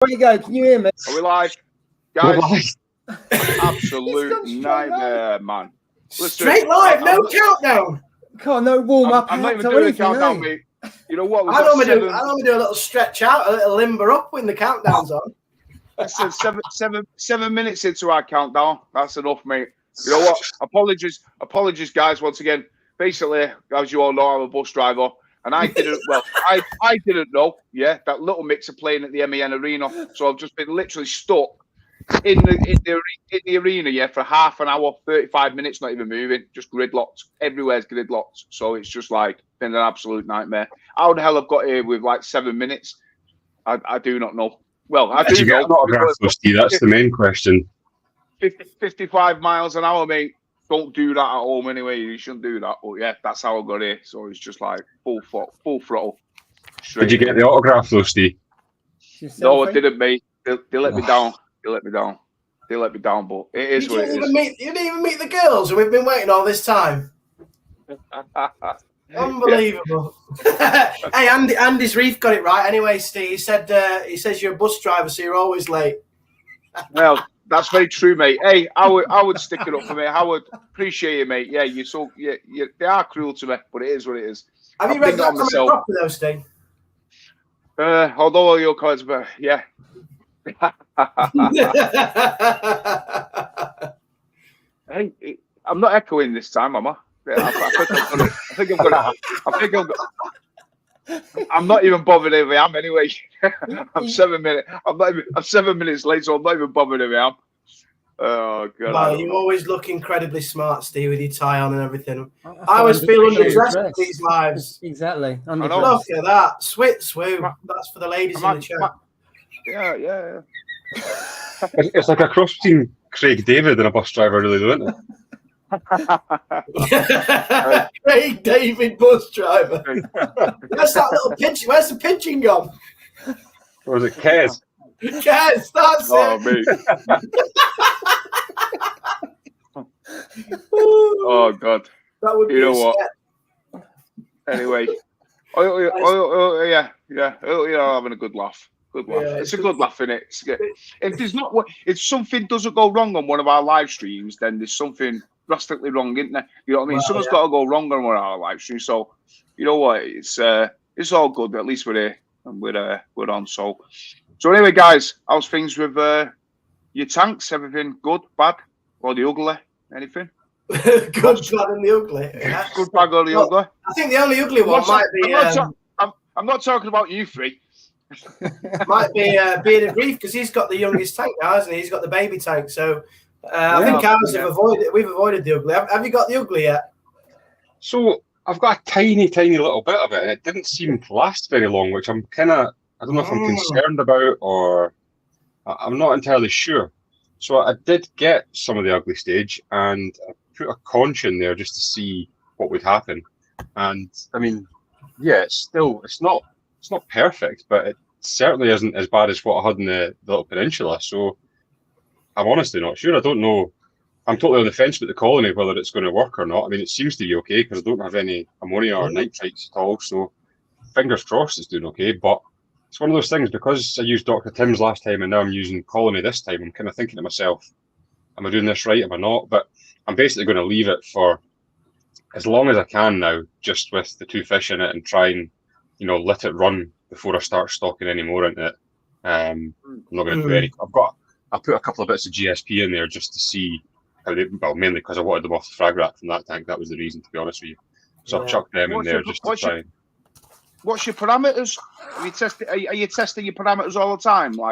There you go. Can you hear me? Are we live? Guys, absolute nightmare, man. Listen, straight live, no countdown. God, no warm up. I'm not even doing a countdown, mate. You know what? I normally do a little stretch out, a little limber up when the countdown's on. Listen, 7 minutes into our countdown. That's enough, mate. You know what? Apologies, guys. Once again, basically, as you all know, I'm a bus driver. And I didn't, I didn't know, that Little Mix are playing at the MEN Arena. So I've just been literally stuck in the arena, for half an hour, 35 minutes, not even moving, just gridlocked. Everywhere's gridlocked. So it's just like been an absolute nightmare. How the hell I've got here with like 7 minutes? I do not know. Well, I do know. That's the main question. 55 miles an hour, mate. Don't do that at home anyway. You shouldn't do that. But yeah, that's how I got here. So it's just like full throttle. Did you get the autograph though, Steve? No, I didn't, mate. They let me down. They let me down. But it is what it is. You didn't even meet the girls, and we've been waiting all this time. Unbelievable. Hey, Andy's Reef got it right. Anyway, Steve, he says you're a bus driver, so you're always late. Well, that's very true, mate. Hey, I would stick it up for me. I would appreciate it, mate. Yeah, they are cruel to me, but it is what it is. Have you read that comment properly, though, Steve? Although all your comments, but yeah. Hey, I'm not echoing this time, am I? I'm not even bothered if I am anyway. I'm 7 minutes. I'm 7 minutes late, so I'm not even bothered if I am. Oh god! Well, you always look incredibly smart, Steve, with your tie on and everything. I always feel underdressed in these lives. Exactly. Look at that, swoo. That's for the ladies in the chat. Yeah. It's like a cross between Craig David and a bus driver, really, isn't it? Craig David, bus driver. Where's that little pigeon? Where's the pigeon gone? Or was it Kez? Kez, that's it. Me. Oh god. That would be what? Anyway. Yeah, having a good laugh. Good laugh. Yeah, it's a good laugh, isn't it? If something doesn't go wrong on one of our live streams, then there's something drastically wrong, isn't there? You know what I mean? Well, something's got to go wrong on one of our live streams. So, you know what? It's all good. At least we're here and we're on. So anyway, guys, how's things with your tanks? Everything good, bad, or the ugly? Anything? Good, bad, and the ugly. Yeah. Good, bad, or the ugly? I think the only ugly one might be. I'm not talking about you three. Might be Bearded Reef, because he's got the youngest tank now, hasn't he? He's got the baby tank. So I think ours we've avoided the ugly. Have you got the ugly yet? So I've got a tiny little bit of it, and it didn't seem to last very long, which I'm kind of, I don't know if I'm concerned about, or I'm not entirely sure. So I did get some of the ugly stage, and I put a conch in there just to see what would happen. And I mean, yeah, it's not perfect, but it certainly isn't as bad as what I had in the little peninsula. So I'm honestly not sure. I don't know. I'm totally on the fence with the colony, whether it's going to work or not. I mean, it seems to be okay because I don't have any ammonia or nitrites at all. So fingers crossed it's doing okay. But it's one of those things, because I used Dr. Tim's last time and now I'm using colony this time, I'm kind of thinking to myself, am I doing this right? Am I not? But I'm basically going to leave it for as long as I can now, just with the two fish in it, and try and, let it run before I start stocking any more into it. I'm not going to do any. I put a couple of bits of GSP in there just to see how they, mainly because I wanted them off the frag rack from that tank. That was the reason, to be honest with you. So I've chucked them in there just to try. What's your parameters? Are you testing your parameters all the time? So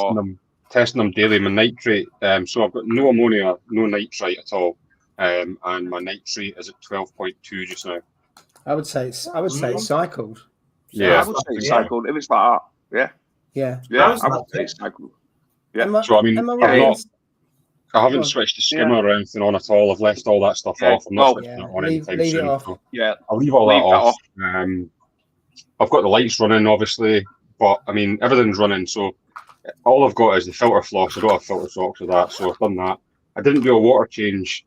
I'm testing them daily. My nitrate, so I've got no ammonia, no nitrite at all, and my nitrate is at 12.2 just now. I would say it's cycled. Yeah, I would say it's cycled. If it's like that, yeah. I would say it's cycled. Yeah. So I mean, I haven't switched the skimmer or anything on at all. I've left all that stuff off. I'm not switching it on anytime soon. I'll leave all that off. I've got the lights running, obviously, but I mean, everything's running. So all I've got is the filter floss. I don't have filter socks or that, so I've done that. I didn't do a water change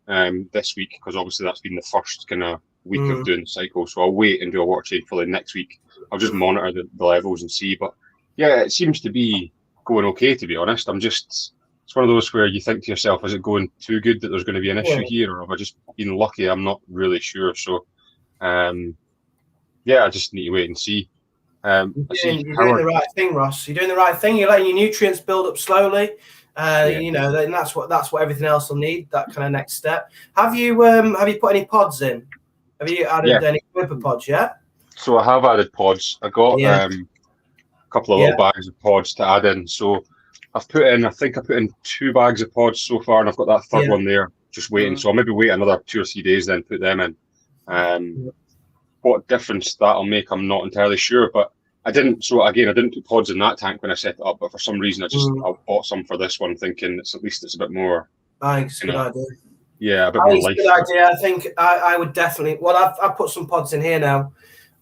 this week because obviously that's been the first kind of week of doing the cycle. So I'll wait and do a water change for next week. I'll just monitor the levels and see. But Yeah, it seems to be going okay, to be honest. It's one of those where you think to yourself, is it going too good that there's going to be an issue here, or have I just been lucky? I'm not really sure. So, yeah, I just need to wait and see. You're doing the right thing, Ross. You're doing the right thing. You're letting your nutrients build up slowly. You know, then that's what everything else will need. That kind of next step. Have you put any pods in? Have you added any whipper pods yet? So I have added pods. I got a couple of little bags of pods to add in. So I think I put in 2 bags of pods so far, and I've got that third one there just waiting. So I'll maybe wait another 2 or 3 days, then put them in. What difference that'll make, I'm not entirely sure, but I didn't put pods in that tank when I set it up, but for some reason I bought some for this one, thinking at least it's a bit more. I think it's a good idea. Yeah, a bit more life. It's a good idea. I think I would definitely. Well, I've put some pods in here now.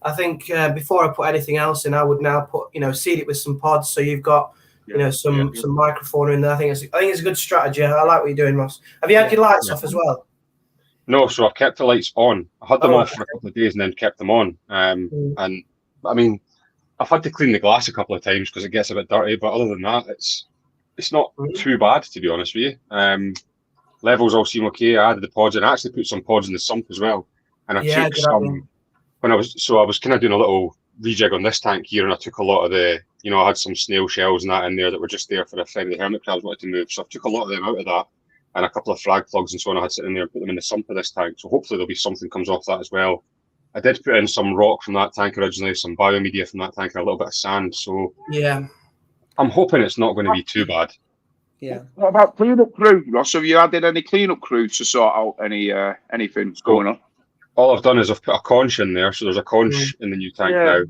I think before I put anything else in, I would now put seed it with some pods, so you've got some microfauna in there. I think it's a good strategy. I like what you're doing, Ross. Have you had your lights off as well? No, so I've kept the lights on. I had them off for a couple of days and then kept them on. And I mean, I've had to clean the glass a couple of times because it gets a bit dirty. But other than that, it's not too bad, to be honest with you. Levels all seem okay. I added the pods and I actually put some pods in the sump as well. And I took some when I was kind of doing a little rejig on this tank here, and I took a lot of the, I had some snail shells and that in there that were just there for a friend of the hermit crabs wanted to move. So I took a lot of them out of that. And a couple of frag plugs and so on I had sitting in there and put them in the sump of this tank. So hopefully there'll be something comes off that as well. I did put in some rock from that tank originally, some biomedia from that tank, and a little bit of sand. So I'm hoping it's not going to be too bad. Yeah. What about cleanup crew, Ross? Have you added any cleanup crew to sort out anything going on? All I've done is I've put a conch in there. So there's a conch in the new tank now.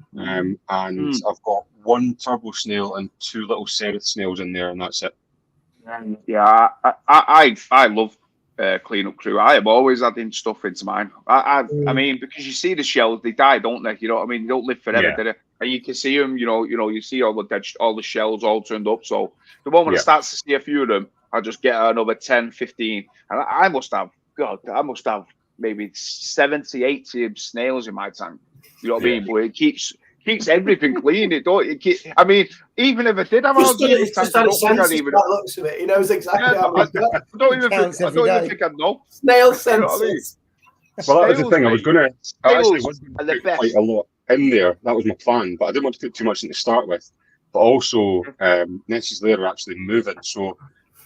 And I've got 1 turbo snail and 2 little seraph snails in there, and that's it. Yeah, I love cleanup crew. I am always adding stuff into mine. I mean, because you see the shells, they die, don't they? You know what I mean? They don't live forever, do they? And you can see them. You see all the shells all turned up. So the moment I start to see a few of them, I just get another 10, 15, and I must have maybe 70, 80 snails in my tank. You know what I mean? But it keeps everything clean. I mean, even if it did have algae, looks of it. He knows exactly how much. I don't even think I know. Snail senses. Well, that was the thing. I actually was going to put quite a lot in there. That was my plan, but I didn't want to put too much in to start with. But also, Nessie's lair are actually moving, so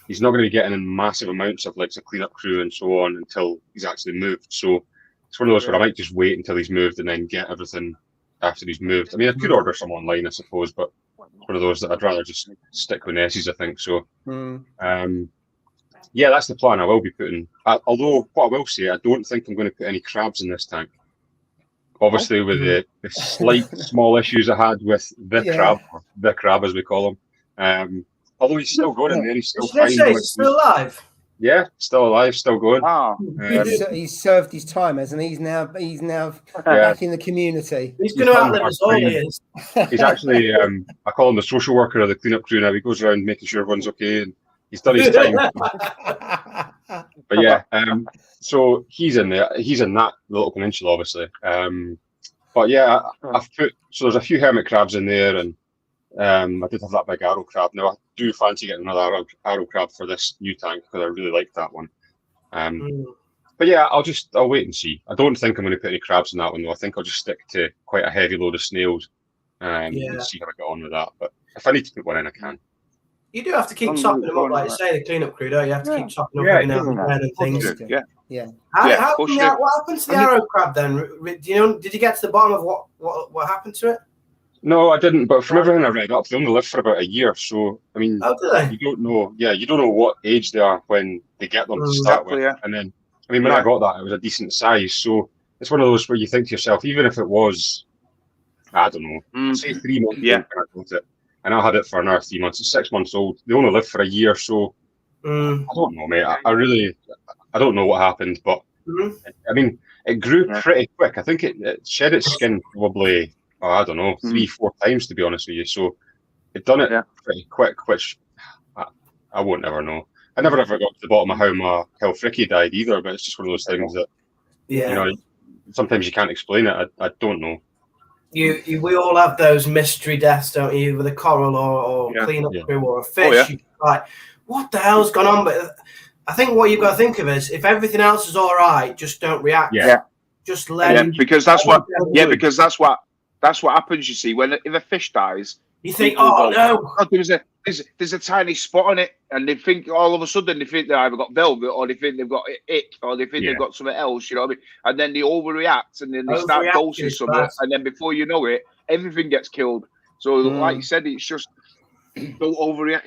he's not going to be getting in massive amounts of like a cleanup crew and so on until he's actually moved. So it's one of those where I might just wait until he's moved and then get everything after he's moved. I mean, I could order some online, I suppose, but one of those that I'd rather just stick with Nessie's, I think. So, yeah, that's the plan. I will be putting. Although, what I will say, I don't think I'm going to put any crabs in this tank. Obviously, with the slight small issues I had with the crab as we call him. Although he's still going in there, he's still fine. He's still alive. Yeah, still alive, still going. Wow. He's served his time, hasn't he? He's now back in the community. He's going to outlive us all. He is. He's actually, I call him the social worker of the cleanup crew now. He goes around making sure everyone's okay, and he's done his time. But yeah, so he's in there. He's in that little peninsula, obviously. But yeah, so there's a few hermit crabs in there, and I did have that big arrow crab. Now I do fancy getting another arrow crab for this new tank because I really like that one. But yeah, I'll wait and see. I don't think I'm going to put any crabs in that one though. I think I'll just stick to quite a heavy load of snails and see how I get on with that. But if I need to put one in, I can. You do have to keep topping them up, like you say, the cleanup crew, don't you? You have to keep topping up every now and then and things. What happened to the arrow crab then? Do you know? Did you get to the bottom of what happened to it? No, I didn't. But from everything I read up, they only live for about a year. So I mean, you don't know. Yeah, you don't know what age they are when they get them to start with. Yeah. And then, I mean, when I got that, it was a decent size. So it's one of those where you think to yourself, even if it was, I don't know, say 3 months when I got it, and I had it for another 3 months. It's 6 months old. They only live for a year, so I don't know, mate. I don't know what happened, but I mean, it grew pretty quick. I think it shed its skin probably, I don't know, 3-4 times, to be honest with you. So it done it pretty quick, which I won't ever know. I never ever got to the bottom of how my Fricky died either, but it's just one of those things that, you know, sometimes you can't explain it. I don't know. we all have those mystery deaths, don't you, with a coral or cleanup crew or a fish. You're like, what the hell's gone on? But I think what you've got to think of is if everything else is all right, just don't react. Just let him. Because that's what. Yeah, because that's what happens. You see, if a fish dies, you think, oh no, there's a tiny spot on it, and they think all of a sudden they think they either got velvet or they think they've got ick or they think they've got something else. You know what I mean? And then they overreact and then they start dosing something, and then before you know it, everything gets killed. So, like you said, it's just don't overreact.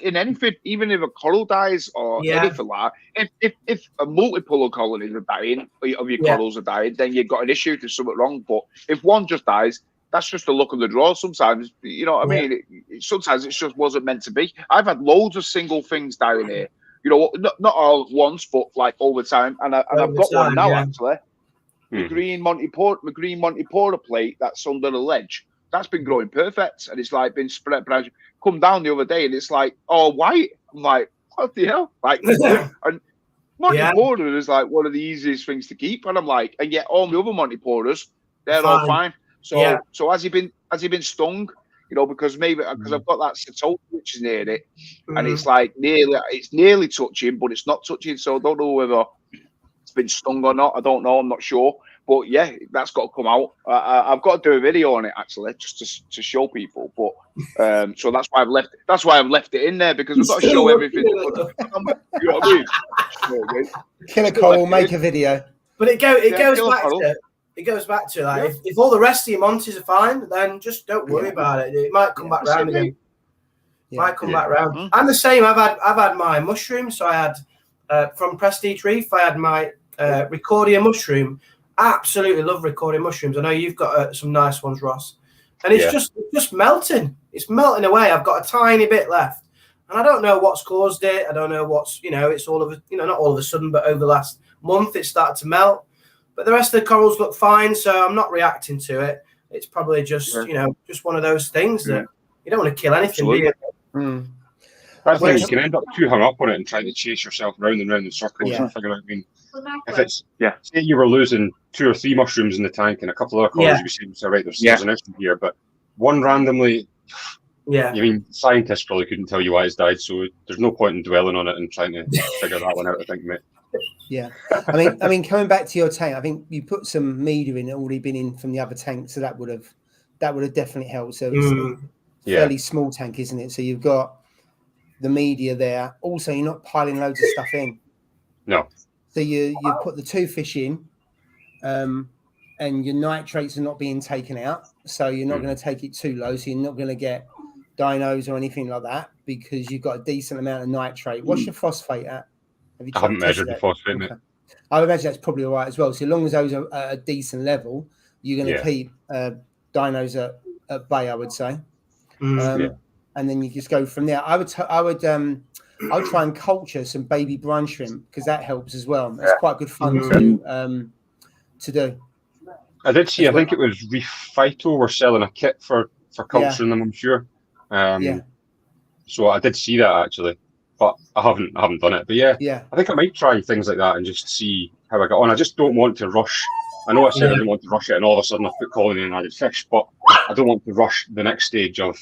In anything, even if a coral dies or anything like that, if a multiple colonies are dying, of your corals are dying, then you've got an issue. There's something wrong. But if one just dies, that's just the luck of the draw. Sometimes, you know what I mean. Sometimes it just wasn't meant to be. I've had loads of single things dying here. You know, not all at once, but like over time. And I've got one now actually. The green Monty Porter plate that's under the ledge. That's been growing perfect, and it's like been spread. Come down the other day, and it's like all white. I'm like, what the hell? Like, and Monty Porter is like one of the easiest things to keep, and I'm like, and yet all the other Monty Porters, they're all fine. So, so has he been stung? You know, because I've got that cetone which is near it, and it's like nearly touching, but it's not touching. So I don't know whether it's been stung or not. I don't know. I'm not sure. But yeah, that's got to come out. I've got to do a video on it actually, just to show people. But so that's why I've left. That's why I've left it in there because we've got to show everything. You know what I mean? Killer Coral, make a video. But it goes back to like if all the rest of your Monties are fine, then just don't worry about it. It might come back round again. Might come back round. I'm the same. I've had my mushrooms. So I had from Prestige Reef. I had my Recordia mushroom. Absolutely love Recordia mushrooms. I know you've got some nice ones, Ross. And it's just melting. It's melting away. I've got a tiny bit left, and I don't know what's caused it. I don't know what's it's all of not all of a sudden, but over the last month it started to melt. But the rest of the corals look fine, so I'm not reacting to it. It's probably just just one of those things that you don't want to kill anything, do you? I think you can end up too hung up on it and trying to chase yourself round and round in circles and figure out. I mean, if it's say you were losing 2 or 3 mushrooms in the tank and a couple of other corals, you would say, right, there's an issue here, but one randomly. I mean, scientists probably couldn't tell you why it's died, so there's no point in dwelling on it and trying to figure that one out. I think, mate. Yeah, I mean, coming back to your tank, I think you put some media in that already been in from the other tank, so that would have definitely helped. So it's a fairly small tank, isn't it? So you've got the media there. Also, you're not piling loads of stuff in. No. So you put the 2 fish in, and your nitrates are not being taken out, so you're not going to take it too low. So you're not going to get dinos or anything like that because you've got a decent amount of nitrate. What's your phosphate at? I haven't measured the phosphate. Okay. I would imagine that's probably all right as well. So as long as those are at a decent level, you're going to keep dinos at bay, I would say. And then you just go from there. I would try and culture some baby brine shrimp because that helps as well. That's quite good fun to do. I did see. I think it was Reef Phyto were selling a kit for culturing them. I'm sure. So I did see that actually. But I haven't done it. But I think I might try things like that and just see how I got on. I just don't want to rush. I know I said I didn't want to rush it, and all of a sudden I put colony and added fish. But I don't want to rush the next stage of,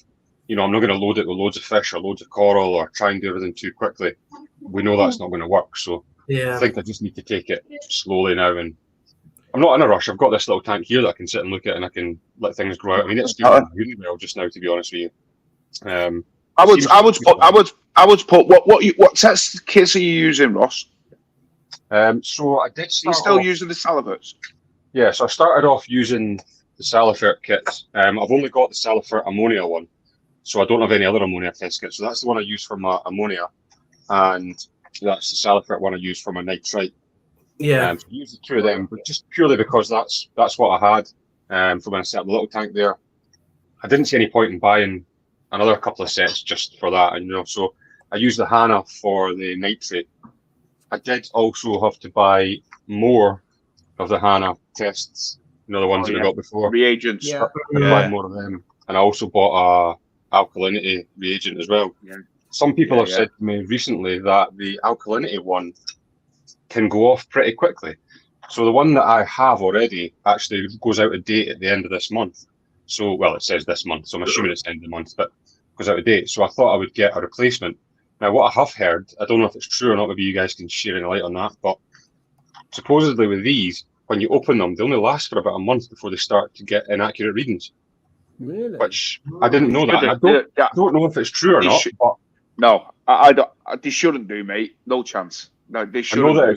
I'm not going to load it with loads of fish or loads of coral or try and do everything too quickly. We know that's not going to work. So I think I just need to take it slowly now. And I'm not in a rush. I've got this little tank here that I can sit and look at, and I can let things grow out. I mean, it's doing really well just now, to be honest with you. I would put what test kits are you using, Ross? So I did. Are you still using the Salivert? Yeah, so I started off using the Salivert kits. I've only got the Salivert ammonia one, so I don't have any other ammonia test kits. So that's the one I use for my ammonia, and that's the Salivert one I use for my nitrite. So I use the 2 of them, but just purely because that's what I had for when I set up the little tank there. I didn't see any point in buying another couple of sets just for that, and so I used the Hana for the nitrate. I did also have to buy more of the Hana tests, the ones that we got before. Reagents. I buy more of them, and I also bought a alkalinity reagent as well. Some people have said to me recently that the alkalinity one can go off pretty quickly. So the one that I have already actually goes out of date at the end of this month. So, well, it says this month, so I'm assuming it's the end of the month, but goes out of date. So I thought I would get a replacement. Now, what I have heard, I don't know if it's true or not, maybe you guys can share any light on that, but supposedly with these, when you open them, they only last for about a month before they start to get inaccurate readings. Really? Which I didn't know that. I don't know if it's true or not. But no, I don't. They shouldn't do, mate. No chance. No, they shouldn't. I know that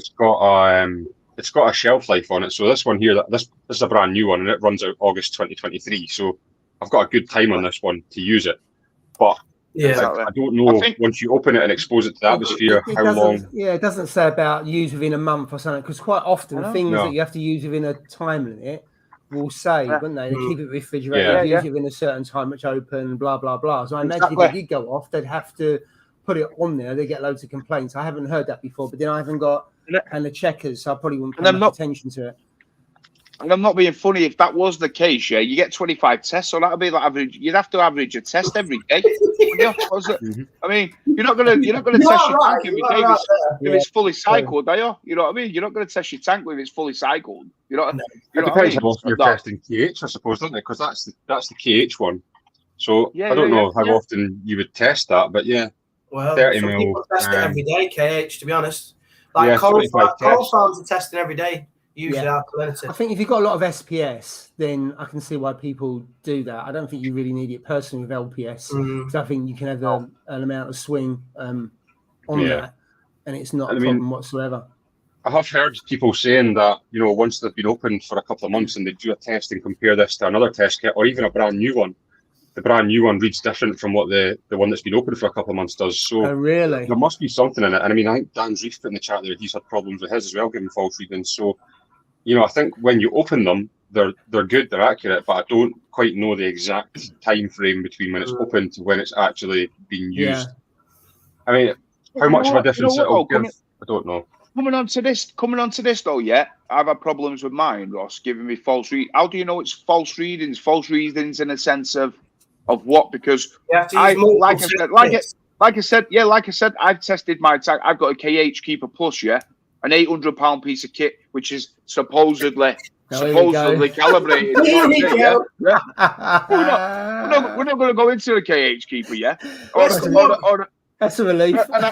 it's got a shelf life on it. So this one here, this is a brand new one, and it runs out August 2023. So I've got a good time on this one to use it. But I don't know once you open it and expose it to the atmosphere, how long. Yeah, it doesn't say about use within a month or something, because quite often things that you have to use within a time limit will say, wouldn't they? They keep it refrigerated, use it within a certain time, which open, blah, blah, blah. So I imagine if it did go off, they'd have to put it on there. They get loads of complaints. I haven't heard that before, but then I haven't got the checkers, so I probably wouldn't pay much attention to it. And I'm not being funny. If that was the case, you get 25 tests, so that'd be like average. You'd have to average a test every day. I mean, you're not gonna test your tank every day if it's fully cycled, are you? You know what I mean? You're not gonna test your tank if it's fully cycled. You know. It depends how often you're testing KH, I suppose, doesn't it? Because that's the KH one. So I don't know how often you would test that, but well, 30 some mil, people test it every day, KH. To be honest, like coral farms are testing every day. Usually alkalinity. I think if you've got a lot of SPS, then I can see why people do that. I don't think you really need it personally with LPS, because I think you can have an amount of swing on that, and it's not a problem whatsoever. I have heard people saying that, once they've been opened for a couple of months and they do a test and compare this to another test kit or even a brand new one, the brand new one reads different from what the one that's been open for a couple of months does. So really? There must be something in it. And I mean, I think Dan's Reef put in the chat there, he's had problems with his as well, giving false readings. So, I think when you open them, they're good, they're accurate, but I don't quite know the exact time frame between when it's open to when it's actually being used. I mean, how much of a difference it'll give, I don't know. Coming on to this though, I've had problems with mine, Ross, giving me false read. How do you know it's false readings? False readings in a sense of what? Because like I said, I've tested my tank. I've got a KH Keeper Plus, an £800 piece of kit, which is supposedly calibrated. We're not going to go into a KH Keeper, That's a relief. And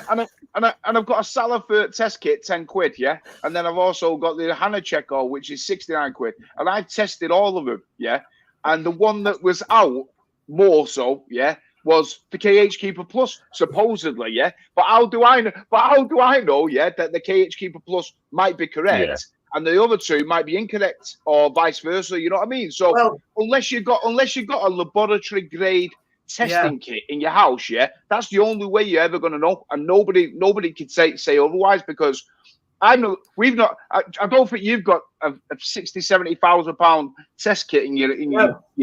I've got a Salifert test kit, £10, and then I've also got the Hannah Checo, which is £69, and I've tested all of them, and the one that was out more so, was the KH Keeper Plus, supposedly, But how do I know? That the KH Keeper Plus might be correct, and the other two might be incorrect, or vice versa. You know what I mean? So unless you got a laboratory grade testing kit in your house, that's the only way you're ever going to know, and nobody could say otherwise, because I don't think you've got a £60,000-70,000 test kit in your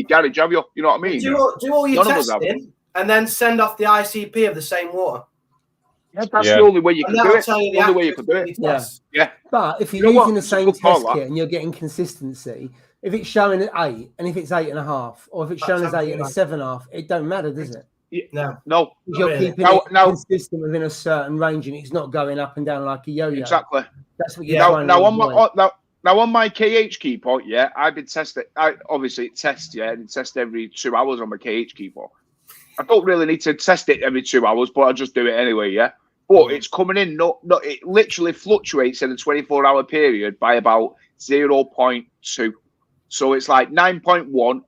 garage, have you? You know what I mean? Do all your testing and then send off the ICP of the same water. Yeah, that's the only way you can do it. The only way you can do it. Yeah. But if you're using the same test kit and you're getting consistency, if it's showing at 8 and if it's 8.5, or if it's showing as 8 and it's 7.5, it don't matter, does it? No. You're keeping it consistent within a certain range, and it's not going up and down like a yo-yo. Exactly. That's what you're trying to avoid. Now on my KH Keeper, I've been testing. Obviously it tests, and it tests every 2 hours on my KH Keeper. I don't really need to test it every 2 hours, but I just do it anyway, But it's coming in. It literally fluctuates in a 24-hour period by about 0.2. So it's like 9.1.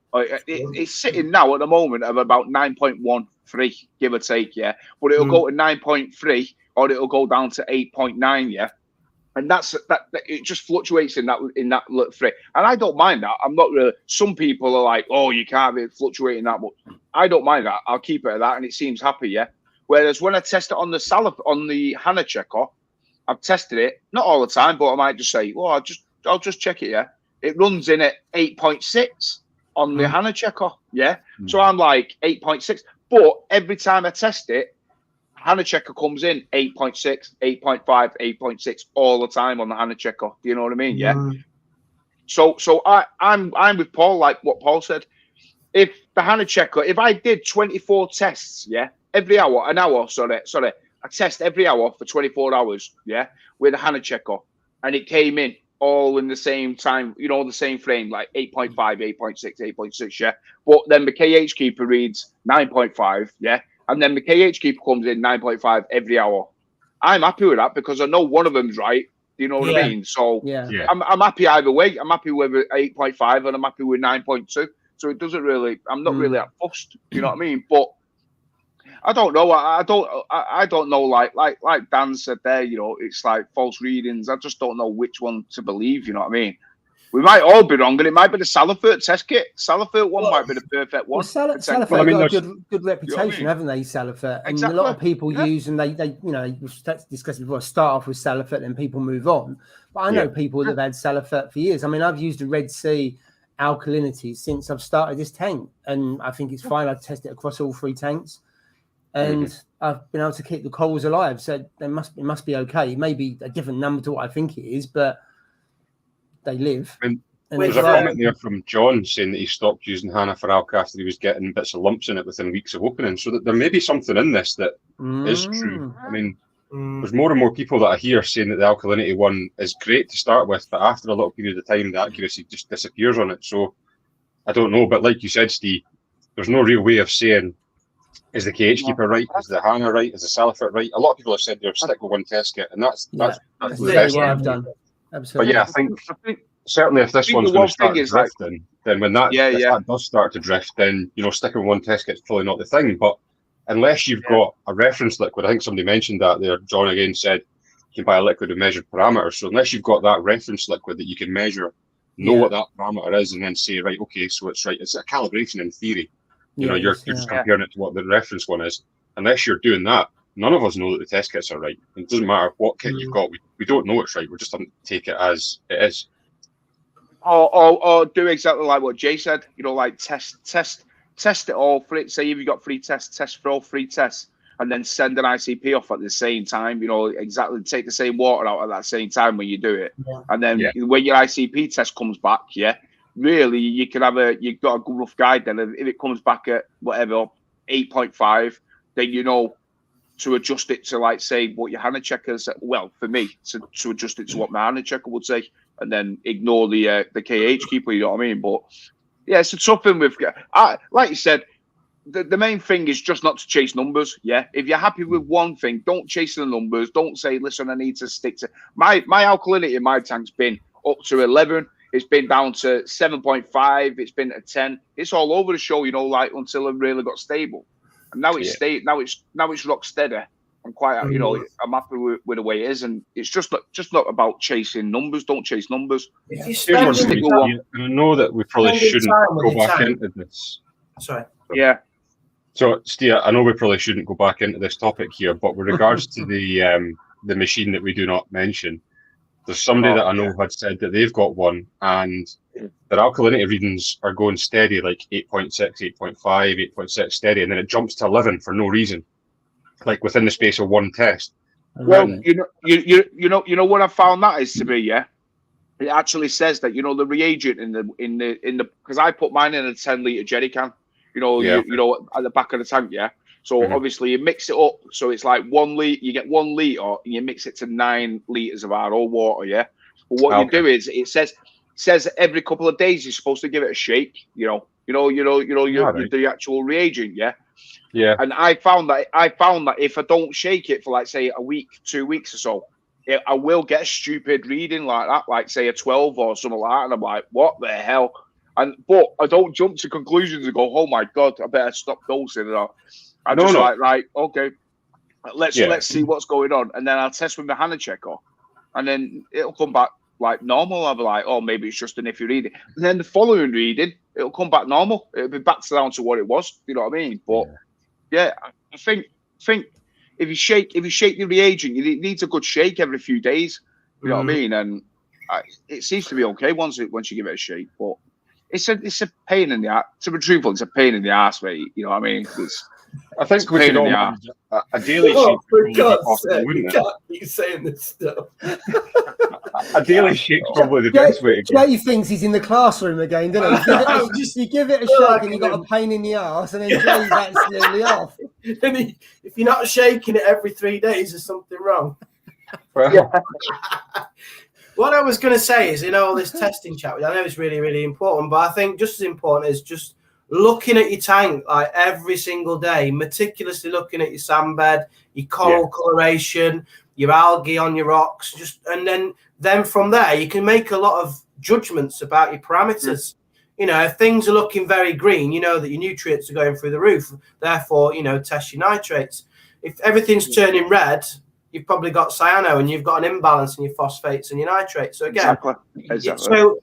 It's sitting now at the moment of about 9.13, give or take, But it'll go to 9.3, or it'll go down to 8.9, And that it just fluctuates in that little free. And I don't mind that. I'm not really. Some people are like, oh, you can't be fluctuating that much. I don't mind that. I'll keep it at that, and it seems happy, Whereas when I test it on the Hannah Checker, I've tested it, not all the time, but I might just say, well, I'll just check it, It runs in at 8.6 on the Hannah Checker, So I'm like 8.6. But every time I test it, Hannah Checker comes in 8.6, 8.5, 8.6 all the time on the Hannah Checker. Do you know what I mean? So I'm with Paul, like what Paul said. If the Hannah Checker, if I did 24 tests, every hour, I test every hour for 24 hours, with a Hannah Checker, and it came in all in the same time, you know, the same frame, like 8.5, 8.6, 8.6, yeah. But then the KH keeper reads 9.5, yeah. And then the KH keeper comes in 9.5 every hour. I'm happy with that because I know one of them's right. Do you know what I mean? So I'm happy either way. I'm happy with 8.5 and I'm happy with 9.2. So it doesn't really, I'm not really that fussed. You know what I mean? But I don't know. I don't know. Like Dan said there, you know, it's like false readings. I just don't know which one to believe. You know what I mean? We might all be wrong, and it might be the Salifert test kit. Salifert one might be the perfect one. Well, Salifert got a good reputation, haven't they, Salifert? And a lot of people use, and they you know, we've discussed before, start off with Salifert, then people move on. But I know people that have had Salifert for years. I mean, I've used the Red Sea alkalinity since I've started this tank, and I think it's fine. I've tested it across all 3 tanks, and I've been able to keep the corals alive. So it must be okay. It may be a different number to what I think it is, but they live. There's a comment there from John saying that he stopped using Hannah for alk after he was getting bits of lumps in it within weeks of opening. So that there may be something in this that is true. I mean, there's more and more people that I hear saying that the alkalinity one is great to start with, but after a little period of time, the accuracy just disappears on it. So I don't know. But like you said, Steve, there's no real way of saying, is the KH keeper right? Is the Hannah right? Is the Salifert right? A lot of people have said they're stick with one test kit, and that's the best what I've done. Absolutely. But yeah, I think certainly if this one's going to start drifting, then when that does start to drift, then, you know, sticking with one test kit's probably not the thing. But unless you've got a reference liquid, I think somebody mentioned that there. John again said you can buy a liquid with measured parameters. So unless you've got that reference liquid that you can measure, know what that parameter is, and then say, right, okay, so it's right. It's a calibration in theory. You know, you're just comparing it to what the reference one is. Unless you're doing that, none of us know that the test kits are right. It doesn't matter what kit you've got. We don't know it's right. We're just going to take it as it is. Or do exactly like what Jay said. You know, like test it all for it. Say if you've got 3 tests, test for all 3 tests, and then send an ICP off at the same time. You know, exactly take the same water out at that same time when you do it. And then when your ICP test comes back, really you can have you've got a good rough guide. Then if it comes back at whatever 8.5, then you know to adjust it to, like, say what your Hannah checker said. Well, for me, to adjust it to what my Hannah checker would say, and then ignore the KH keeper. You know what I mean? But yeah, it's a tough thing with. Like you said, the main thing is just not to chase numbers. Yeah, if you're happy with one thing, don't chase the numbers. Don't say, listen, I need to stick to my alkalinity in my tank's been up to 11. It's been down to 7.5. It's been at 10. It's all over the show, you know, like until it really got stable. And now it's stayed. Now it's rock steady. I'm quite, you know, I'm happy with the way it is, and it's just not about chasing numbers. Don't chase numbers. If you spend I know that we probably shouldn't go back into this. Sorry. Yeah. So, Steve, I know we probably shouldn't go back into this topic here, but with regards to the machine that we do not mention, there's somebody that I know had said that they've got one, and their alkalinity readings are going steady, like 8.6, 8.5, 8.6 steady, and then it jumps to 11 for no reason, like within the space of one test. Well, you know what I found that is to be, it actually says that, you know, the reagent in the because I put mine in a 10-litre jerry can, you know, at the back of the tank, So obviously you mix it up, so it's like 1 litre. You get 1 litre, and you mix it to 9 litres of RO water. But what you do is it says every couple of days you're supposed to give it a shake. You do the actual reagent. Yeah. And I found that if I don't shake it for, like, say, a week, 2 weeks or so, I will get a stupid reading like that, like, say, a 12 or something like that, and I'm like, what the hell? But I don't jump to conclusions and go, oh my god, I better stop dosing. I'm like, right, okay, let's see what's going on, and then I'll test with my Hannah checker, and then it'll come back like normal. I'll be like, oh, maybe it's just an iffy reading, and then the following reading, it'll come back normal. It'll be back down to what it was. You know what I mean? But I think if you shake the reagent, you need a good shake every few days. You know what I mean? And it seems to be okay once you give it a shake, but it's a pain in the ass. To be truthful, it's a pain in the ass, mate. You know what I mean? I think we could all a daily shake. For God's sake, you can't keep saying this stuff. A daily shake's probably the best way to go. Jay thinks he's in the classroom again, doesn't he? You give it a shake and you got a pain in the ass, and then Jay's absolutely off. If you're not shaking it every 3 days, there's something wrong. Well, What I was going to say is, all this testing chat, I know it's really, really important, but I think just as important is just looking at your tank like every single day, meticulously looking at your sand bed, your coral coloration, your algae on your rocks, and then from there you can make a lot of judgments about your parameters. If things are looking very green, you know that your nutrients are going through the roof. Therefore, test your nitrates. If everything's turning red, you've probably got cyano and you've got an imbalance in your phosphates and your nitrates. So again, exactly. So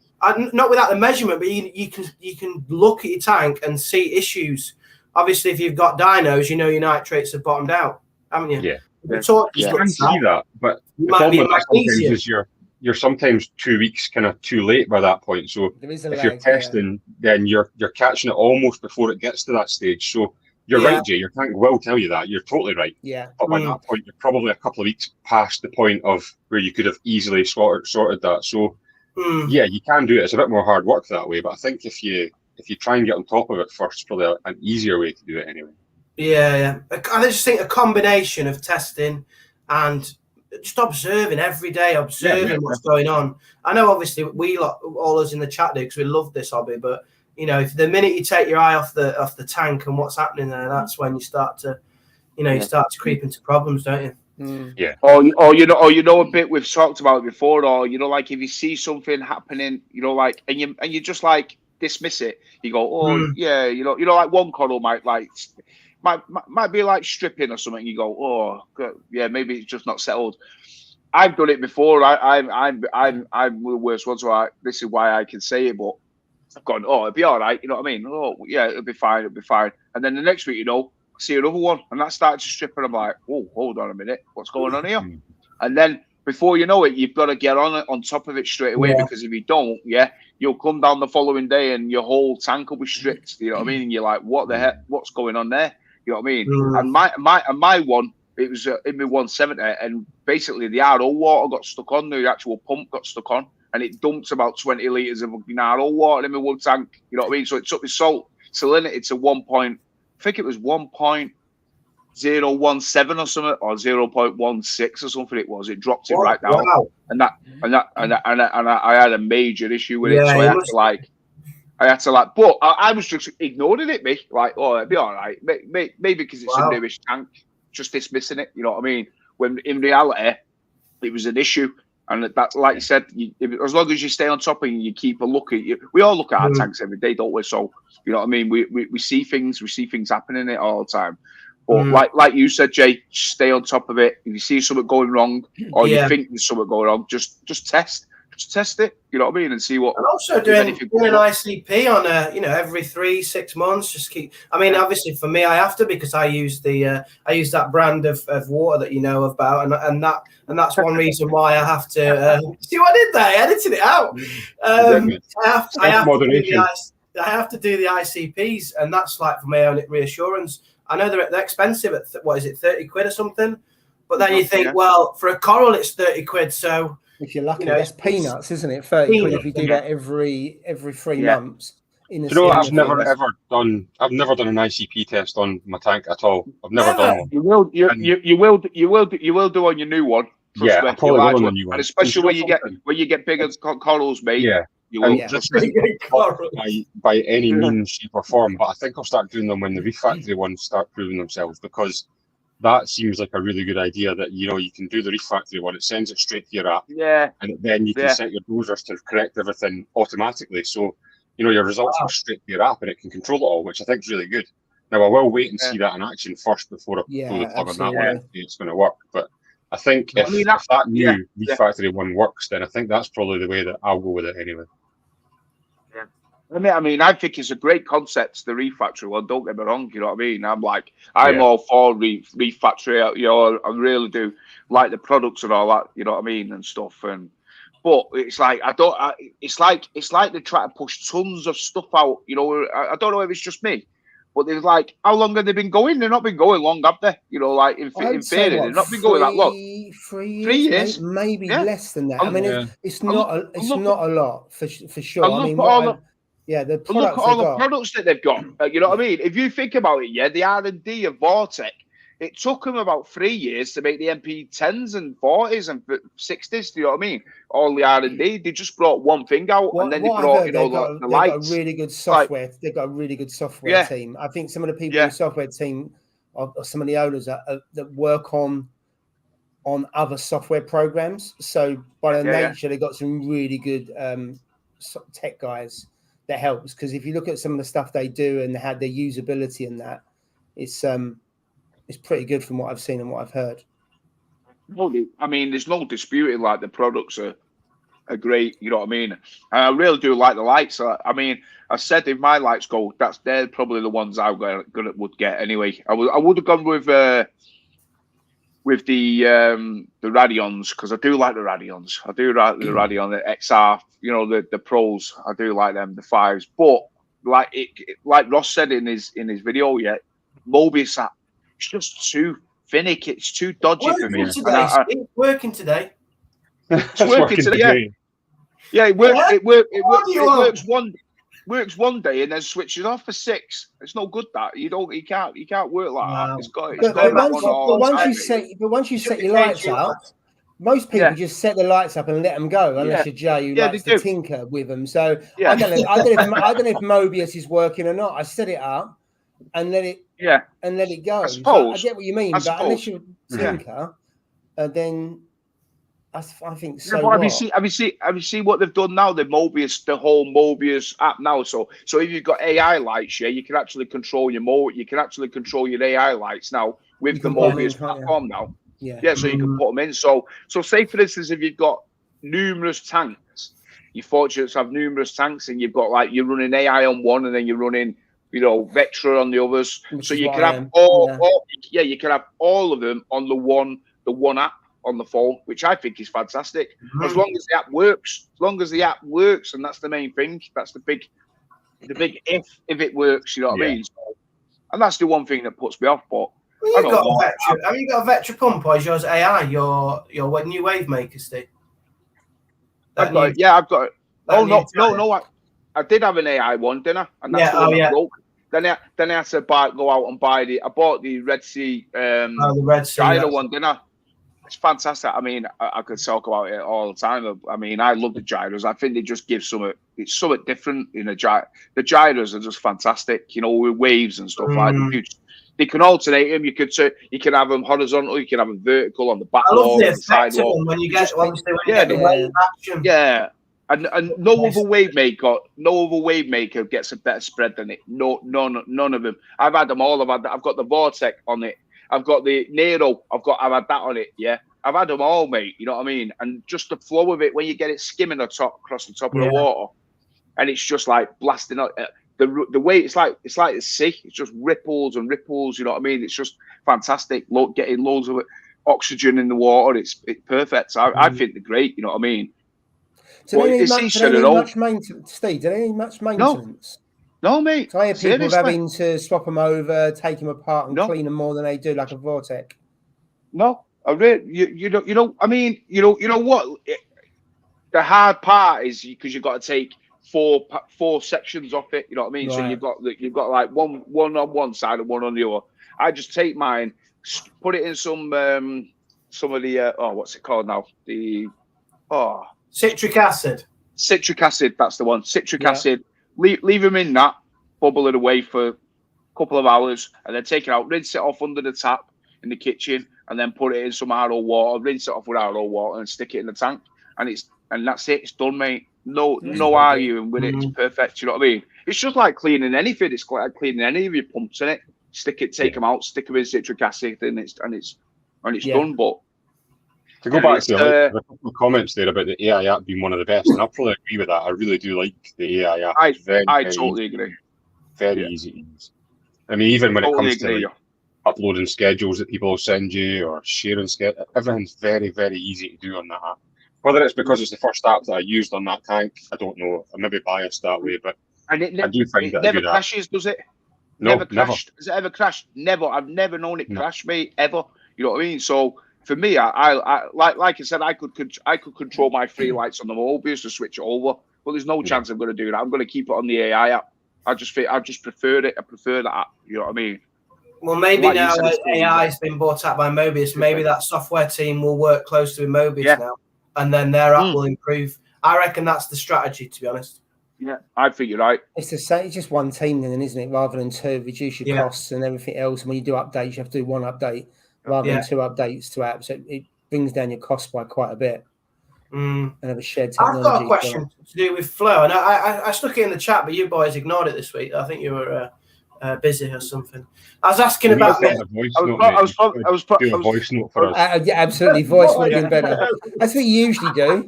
not without the measurement, but you can look at your tank and see issues. Obviously, if you've got dinos, your nitrates have bottomed out, haven't you? Yeah. You can see that, but the problem with that sometimes is you're sometimes 2 weeks kind of too late by that point. So if you're testing, then you're catching it almost before it gets to that stage. So you're right, Jay. Your tank will tell you that. You're totally right. Yeah. But by that point, you're probably a couple of weeks past the point of where you could have easily sorted that. So yeah, you can do it. It's a bit more hard work that way. But I think if you try and get on top of it first, it's probably an easier way to do it anyway. Yeah. I just think a combination of testing and just observing every day, what's going on. I know, obviously, all us in the chat do because we love this hobby. But if the minute you take your eye off the tank and what's happening there, that's when you start to, you start to creep into problems, don't you? Yeah. Or a bit we've talked about it before, or like if you see something happening, like and you just like dismiss it. You go, yeah, like one coral might be like stripping or something. You go, oh, yeah, maybe it's just not settled. I've done it before. I'm the worst one, so this is why I can say it. But I've gone, it'll be all right. You know what I mean? Oh, yeah, it'll be fine. And then the next week, I see another one, and that starts to strip, and I'm like, oh, hold on a minute, what's going on here? And then before you know it, you've got to get on top of it straight away, because if you don't, you'll come down the following day and your whole tank will be stripped. You know what I mean? And you're like, what the heck? What's going on there? You know what I mean? And my one, it was in my 170, and basically the RO water got stuck on, the actual pump got stuck on, and it dumps about 20 litres of RO water in my wood tank. You know what I mean? So it took the salt salinity to I think it was 1.017 or something, or 0.16 or something. It was. It dropped it right down, and I had a major issue with it. So I had to but I was just ignoring it. Me like, it'll be all right. Maybe because it's a newish tank, just dismissing it. You know what I mean? When in reality, it was an issue. And that's like you said, as long as you stay on top and you keep a look at we all look at our tanks every day, don't we? So you know what I mean. We see things happening in it all the time. But like you said, Jay, stay on top of it. If you see something going wrong, or you think there's something going wrong, just test it. You know what I mean, and see what. And also doing an ICP on every 3-6 months. Just keep. I mean, obviously for me, I have to, because I use that brand of water that you know about, and that's one reason why I have to see what I did there. I edited it out. I have to do the ICPs, and that's like for my own reassurance. I know they're expensive at what is it, 30 quid or something, but then you think, well, for a coral it's 30 quid, so if you're lucky, that's peanuts, isn't it? 30 quid if you do that every 3 months. I've never done an ICP test on my tank at all. I've never done one. You will do on your new one. Yeah, I probably will on the new one, and especially when you get bigger corals, mate. Yeah. You will by any means, shape or form, but I think I'll start doing them when the Reef Factory ones start proving themselves, because that seems like a really good idea. That you can do the Reef Factory one, it sends it straight to your app, and then you can set your dosers to correct everything automatically. So your results go straight to your app, and it can control it all, which I think is really good. Now I will wait and see that in action first before I pull the plug on that one and see it's going to work. But I think if that new Reef Factory one works, then I think that's probably the way that I'll go with it anyway. I mean, I think it's a great concept, the Reef Factory one. Don't get me wrong, you know what I mean? I'm all for Reef Factory. I really do like the products and all that, you know what I mean, and stuff. But it's like it's like they try to push tons of stuff out. I don't know if it's just me, but they're like, how long have they been going? They've not been going long, have they? In theory, they've not been going that long. 3 years, maybe less than that. I mean, it's not a lot for sure. The products look at all the products that they've got. You know what I mean? If you think about it, the R&D of Vortec it took them about 3 years to make the MP10s and 40s and 60s. Do you know what I mean? All the R&D, they just brought one thing out, and then they brought, the lights. They've got a really good software. They've got a really good software team. I think some of the people in the software team are some of the owners that work on other software programs. So by their nature, they've got some really good tech guys that helps. Because if you look at some of the stuff they do and how their usability and that, it's pretty good from what I've seen and what I've heard. Well, I mean, there's no disputing like the products are great. You know what I mean? And I really do like the lights. I mean, I said if my lights go, they're probably the ones I would get anyway. I would have gone with the Radions, because I do like the Radions. I do like the Radion, the XR. You know, the Pros. I do like them, the 5s. But like Ross said in his video, Mobius app, it's just too finicky. It's too dodgy for me. It's working today. It's working today. Yeah, it works one day and then switches off for 6. It's no good that you can't work like that. It's got. But once you set your lights up, most people just set the lights up and let them go, unless you're Jay who likes to tinker with them. So I don't know if Mobius is working or not. I set it up and let it go. I get what you mean, but unless you tinker, then I think so. Have you seen what they've done now? The whole Mobius app now. So if you've got AI lights, you can actually control your AI lights now with the Mobius platform now. So you can put them in. So say for instance, if you've got numerous tanks, you're fortunate to have numerous tanks, and you've got you're running AI on one, and then you're running Vectra on the others. So you can have you can have all of them on the one app on the phone, which I think is fantastic. As long as the app works, and that's the main thing. That's the big if it works, you know what I mean? So, and that's the one thing that puts me off. But have you got a Vectra pump, or is yours AI? Your new wave maker, Steve? I've got it. No. I did have an AI one, didn't I? And that's the one that broke. Then I had to go out and buy I bought the Red Sea the Red Sea gyro one, didn't I? It's fantastic. I mean, I could talk about it all the time. I mean, I love the gyros. I think they just give something different in a gyro. The gyros are just fantastic, with waves and stuff like that. They can alternate them. You can have them horizontal. You can have them vertical on the back wall, on the side wall. When you get the wave action. Yeah. And no other wave maker gets a better spread than it. None of them. I've had them all. I've got the Vortex on it. I've got the Nero. I've had that on it. Yeah, I've had them all, mate. You know what I mean? And just the flow of it when you get it skimming across the top of the water, and it's just like blasting out. The way it's like the sea. It's just ripples and ripples. You know what I mean? It's just fantastic. Getting loads of oxygen in the water. It's perfect. I think they're great. You know what I mean? Do they need much maintenance, Steve? Do they need much maintenance? No, mate. So I hear people having to swap them over, take them apart, and clean them more than they do like a Vortex. No, I really, you know. I mean, you know what? The hard part is because you've got to take four sections off it. You know what I mean? Right. So you've got like one on one side and one on the other. I just take mine, put it in some of the what's it called now? Citric acid. Citric acid, that's the one. Citric acid. Leave them in that, bubble it away for a couple of hours, and then take it out, rinse it off under the tap in the kitchen, and then put it in some RO water, rinse it off with RO water, and stick it in the tank. And that's it. It's done, mate. No arguing with it. It's perfect. You know what I mean? It's just like cleaning anything. It's like cleaning any of your pumps in it. Take them out, stick them in citric acid, and it's done. But to go back to a couple of comments there about the AI app being one of the best, and I probably agree with that. I really do like the AI app. I totally agree. Very easy to use. I mean, even when it comes to uploading schedules that people will send you or sharing schedules, everything's very, very easy to do on that app. Whether it's because it's the first app that I used on that tank, I don't know. I may be biased that way, but I do find that it never crashes, does it? No, never crashed. Has it ever crashed? Never. I've never known it crash, mate, ever. You know what I mean? So for me, I like I said, I could control my free lights on the Mobius to switch it over, but there's no chance I'm going to do that. I'm going to keep it on the AI app. I just prefer it. I prefer that app. You know what I mean? Well, maybe now AI has been bought out by Hobbyist. Maybe that software team will work closely with Hobbyist now, and then their app will improve. I reckon that's the strategy, to be honest. Yeah, I think you're right. It's the same. It's just one team, then, isn't it? Rather than two, reduce your costs and everything else. And when you do updates, you have to do one update rather than two updates to apps. So it brings down your costs by quite a bit. And have a shared technology. I've got a question to do with Flow, and I stuck it in the chat, but you boys ignored it this week. I think you were busy or something. I was asking about. I was doing a voice note for us. Yeah, absolutely. Voice would have been better. That's what you usually do.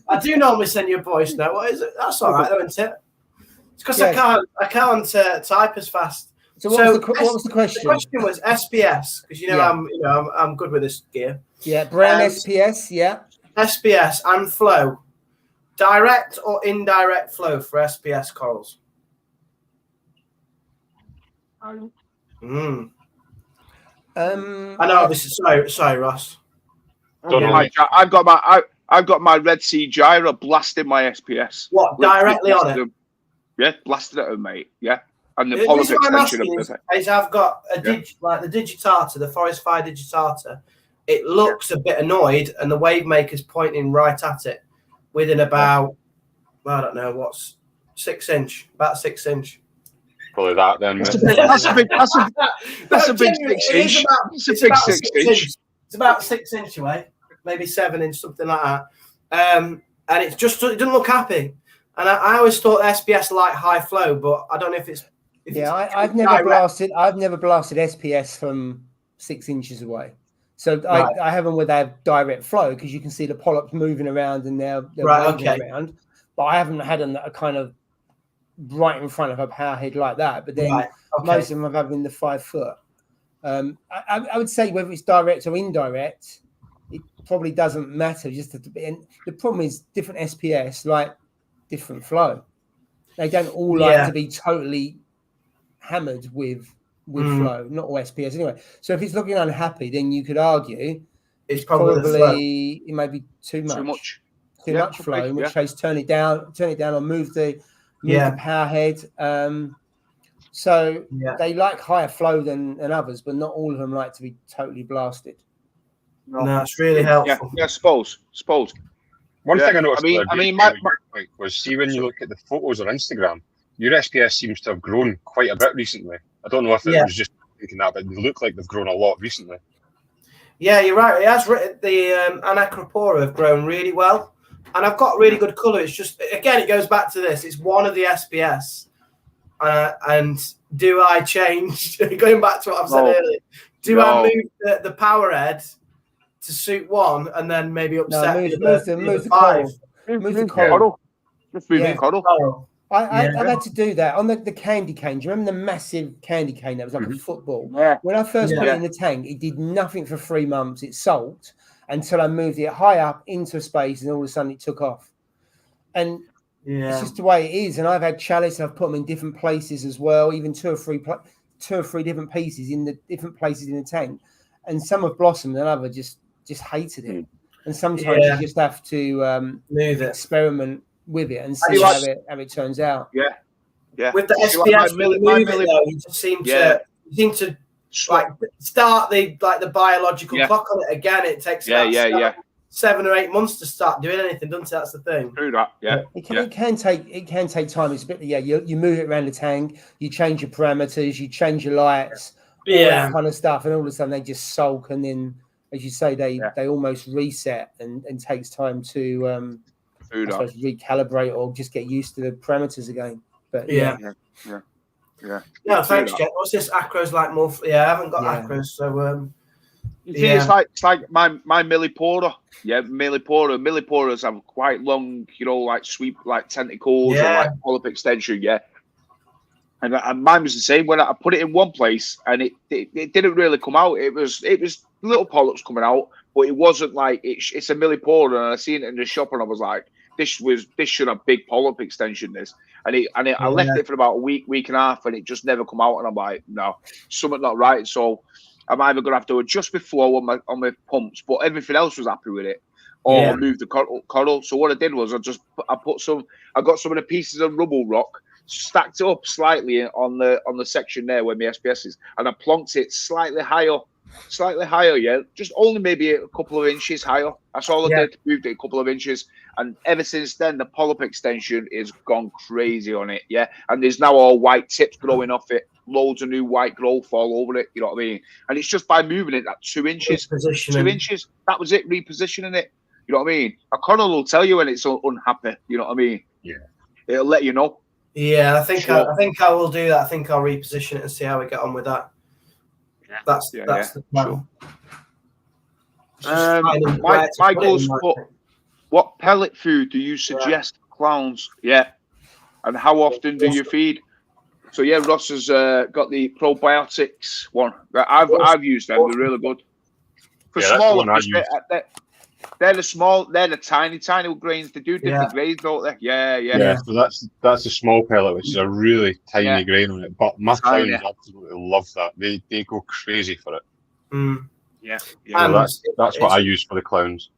I do normally send you a voice note. What is it? That's all right, though, isn't it? It's because I can't type as fast. So what was the question? The question was SPS, because I'm good with this gear. Yeah, brown SPS. Yeah. SPS and flow, direct or indirect flow for SPS corals. I know this is sorry, Ross. I've got my Red Sea gyro blasting my SPS. What, directly on it? Yeah, blasted at them, mate. Yeah, and the polyp extension of is I've got a like the digitata, the Forest Fire digitata. It looks a bit annoyed, and the wave maker's pointing right at it within about, I don't know, what's 6 inch, about 6 inch. Probably that then. That's a big 6 inch. It's a big 6 inch. It's about 6 inch away, maybe 7 inch, something like that. And it doesn't look happy. And I always thought SPS like high flow, but I don't know if it's. I've never blasted SPS from 6 inches away. So I have them where they have direct flow because you can see the polyps moving around and they're waving around. But I haven't had them that are kind of right in front of a powerhead like that. But then most of them I've had in the 5 foot. I would say whether it's direct or indirect, it probably doesn't matter. And the problem is different SPS like different flow. They don't all like to be totally hammered with flow, not all SPS anyway. So if it's looking unhappy, then you could argue it's probably it may be too much flow. In which case, turn it down, or move the power head. So they like higher flow than others, but not all of them like to be totally blasted. No, it's really helpful. Yeah, suppose. One thing I noticed was see when you look at the photos on Instagram, your SPS seems to have grown quite a bit recently. I don't know if it was just thinking that, but they look like they've grown a lot recently. Yeah, you're right. It has. The Anacropora have grown really well, and I've got really good colour. It's just, again, it goes back to this. It's one of the SPS, and do I change? Going back to what I've said earlier, I move the power head to suit one, and then maybe upset move the coral. Move the coral. Just move the coral. I've had to do that on the candy cane. Do you remember the massive candy cane that was like a football? Yeah. When I first put it in the tank, it did nothing for 3 months. It sulked until I moved it high up into a space, and all of a sudden it took off. And it's just the way it is. And I've had chalice, I've put them in different places as well, even two or three different pieces in the different places in the tank. And some have blossomed, and others just hated it. And sometimes you just have to experiment with it and see how it turns out. Yeah. With the SPS, you just seem to like start the biological clock on it again. It takes 7 or 8 months to start doing anything, doesn't it? That's the thing. True that. Yeah. It can take time. It's a bit. You move it around the tank. You change your parameters. You change your lights. All that kind of stuff, and all of a sudden they just sulk, and then, as you say, they almost reset, and takes time to I suppose recalibrate or just get used to the parameters again. But No, thanks, Jet. What's this acros like more? I haven't got acros, so it's like my millipora. Yeah, millipora. Milliporas have quite long, like sweep, like tentacles or like polyp extension. Yeah. And mine was the same. When I put it in one place, and it didn't really come out. It was little polyps coming out, but it wasn't like it's a millipora. And I seen it in the shop, and I was like, this should have big polyp extension. I left it for about a week and a half, and it just never come out. And I'm like, no, something not right. So I'm either gonna have to adjust my flow on my pumps, but everything else was happy with it, or move the coral. So what I did was I got some of the pieces of rubble rock. stacked it up slightly on the section there where my SPS is, and I plonked it slightly higher, yeah, just only maybe a couple of inches higher. That's all I did, moved it a couple of inches, and ever since then the polyp extension is gone crazy on it, yeah, and there's now all white tips growing off it, loads of new white growth all over it, you know what I mean? And it's just by moving it that 2 inches, 2 inches, that was it, repositioning it, you know what I mean? A Connell will tell you when it's unhappy, you know what I mean? Yeah, it'll let you know. Yeah, I think I will do that. I think I'll reposition it and see how we get on with that. That's the plan. Sure. Michael's put, what pellet food do you suggest for clowns? Yeah, and how often do you feed? So yeah, Ross has got the probiotics one. I've used them. They're really good. For smaller fish, they're the tiny grains. They do different grains, don't they? Yeah. So that's a small pellet, which is a really tiny grain on it. But my clowns absolutely love that. They go crazy for it. Yeah. So that's what I use for the clowns.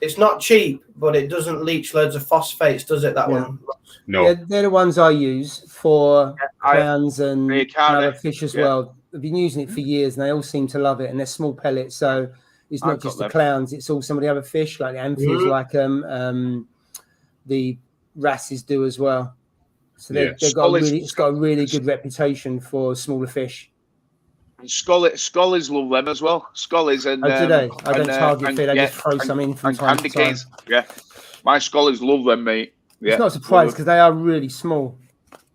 It's not cheap, but it doesn't leach loads of phosphates, does it? That one? No. Yeah, they're the ones I use for clowns and other fish as well. I've been using it for years, and they all seem to love it. And they're small pellets, so it's not just the clowns; it's all some of the other fish, like the amphibians, like the wrasses do as well. So they've got it's got a really good reputation for smaller fish. And Scullies love them as well. Scullies and do they? I don't target feed. I just throw some in from time to time. Yeah, my Scullies love them, mate. Yeah, it's not a surprise because they are really small.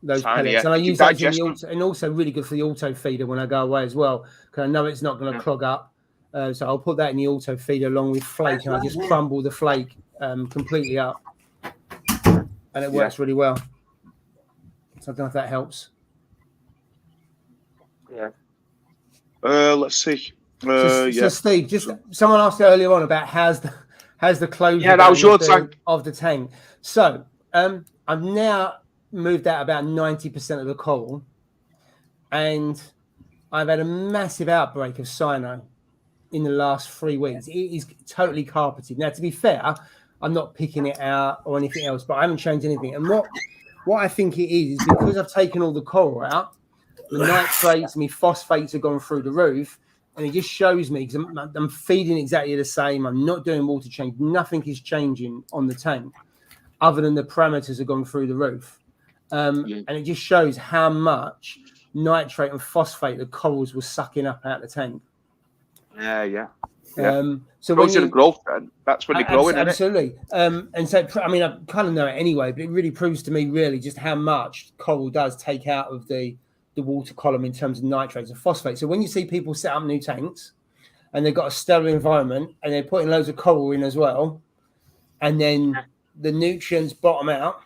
Those pellets, and I use those in the auto, and also really good for the auto feeder when I go away as well, because I know it's not going to clog up. So I'll put that in the auto feeder along with flake, and I just crumble the flake completely up, and it works really well. So I don't know if that helps. Yeah. Let's see. So Steve, just someone asked earlier on about how's the closure that was your tank of the tank. So I've now moved out about 90% of the coral, and I've had a massive outbreak of cyano in the last 3 weeks. It is totally carpeted. Now, to be fair, I'm not picking it out or anything else, but I haven't changed anything. And what I think it is because I've taken all the coral out, the nitrates and my phosphates have gone through the roof, and it just shows me, because I'm feeding exactly the same, I'm not doing water change, nothing is changing on the tank other than the parameters have gone through the roof. And it just shows how much nitrate and phosphate the corals were sucking up out of the tank. Yeah. So when you growth, then that's when you're growing. Absolutely. And so, I mean, I kind of know it anyway, but it really proves to me really just how much coral does take out of the water column in terms of nitrates and phosphate. So when you see people set up new tanks and they've got a sterile environment and they're putting loads of coral in as well, and then the nutrients bottom out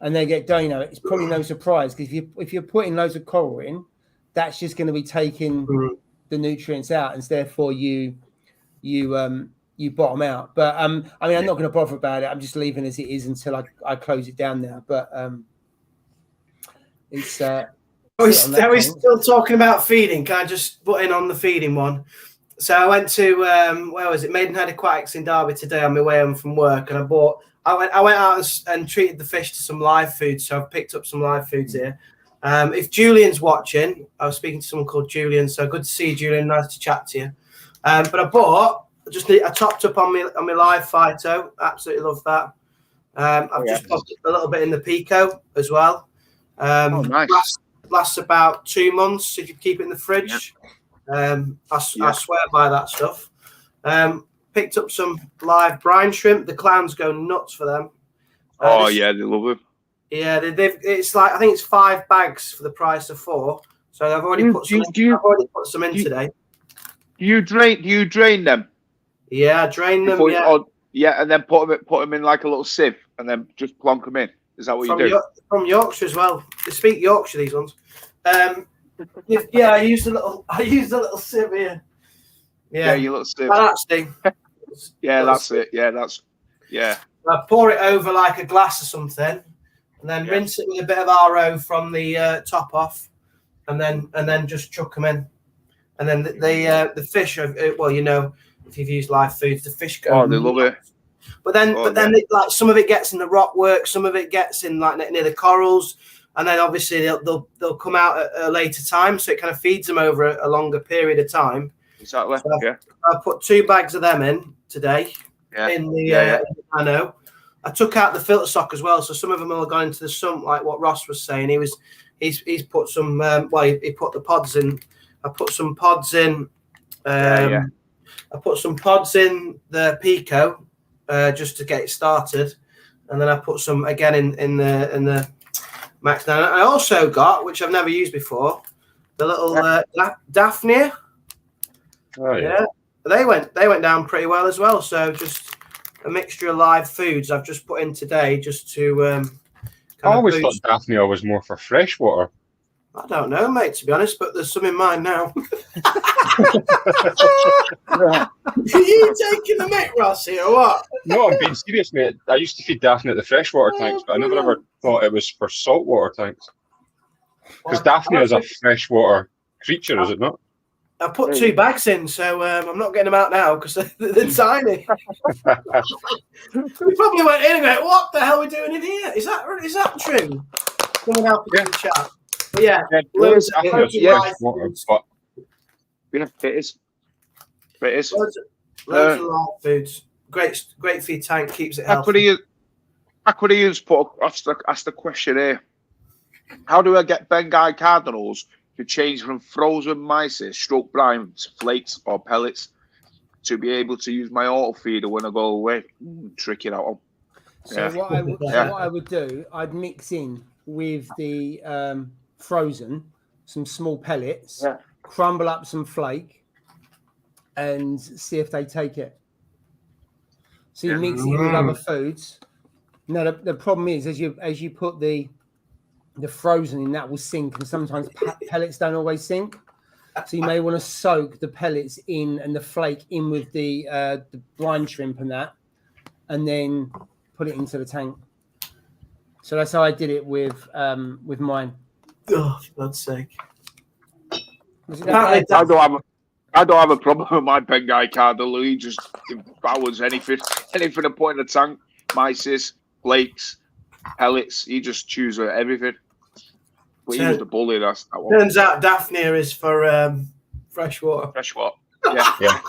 and they get dino, it's probably no surprise, because if you're putting loads of coral in, that's just going to be taking the nutrients out, and therefore you bottom out. But I mean, I'm not going to bother about it. I'm just leaving as it is until I close it down now. But it's are we still talking about feeding? Can I just butt in on the feeding one? So I went to where was it? Maidenhead Aquatics in Derby today on my way home from work, and I went out and treated the fish to some live food. So I've picked up some live foods here. If Julian's watching, I was speaking to someone called Julian. So good to see you, Julian. Nice to chat to you. But I topped up on my live phyto. Absolutely love that. I've just popped a little bit in the Pico as well. Nice. Lasts about 2 months if you keep it in the fridge. I swear by that stuff. Picked up some live brine shrimp. The clowns go nuts for them. They love them. Yeah, it's like, I think it's 5 bags for the price of 4. So I've already put some in today. Do you drain them? Yeah, I drain them. And then put them in like a little sieve, and then just plonk them in. Is that what you do? From Yorkshire as well. They speak Yorkshire, these ones. I used a little sieve here. Yeah, your little sieve. That's thing. That's it. Yeah. I pour it over like a glass or something, and then rinse it with a bit of RO from the top off, and then just chuck them in. And then the fish, well, you know, if you've used live foods, the fish go. Oh, they love it. But then, like some of it gets in the rock work, some of it gets in like near the corals. and then obviously they'll come out at a later time, so it kind of feeds them over a longer period of time. Exactly. So yeah. I put 2 bags of them in today. Yeah. In the nano. I took out the filter sock as well, so some of them will have gone into the sump, like what Ross was saying. He's put some he put the pods in. I put some pods in. I put some pods in the Pico just to get it started, and then I put some again in the Max Nano. I also got, which I've never used before, the little Daphne. Oh yeah. They went down pretty well as well. So just a mixture of live foods I've just put in today just to. I always thought Daphne was more for freshwater. I don't know, mate, to be honest, but there's some in mine now. Are you taking the mick, Rossi, or what? No, I'm being serious, mate. I used to feed Daphne at the freshwater tanks, but I never ever thought it was for saltwater tanks. Because Daphne is a freshwater creature, is it not? I put 2 bags in, so I'm not getting them out now because they're tiny. We probably went in and went, what the hell are we doing in here? Is that true? Someone help us in the chat. But yeah, loads of it is. Loads of live foods. Great for your tank, keeps it healthy. Aquarians asked the question here. How do I get Bengal cardinals to change from frozen mysis, stroke brine to flakes or pellets to be able to use my auto feeder when I go away? Tricky that one. So what I would do, I'd mix in with the frozen some small pellets, crumble up some flake, and see if they take it. So you mix it in with other foods. No, the problem is as you put the frozen in, that will sink, and sometimes pellets don't always sink. So you may want to soak the pellets in and the flake in with the brine shrimp and that, and then put it into the tank. So that's how I did it with mine. Oh, for God's sake! I don't have a problem with my Bengal cardinal. He just devours anything to put in the tank. Mysis, flakes, pellets. He just chews everything. But he was the bully. That one. Turns out Daphne is for freshwater. Freshwater. Yeah.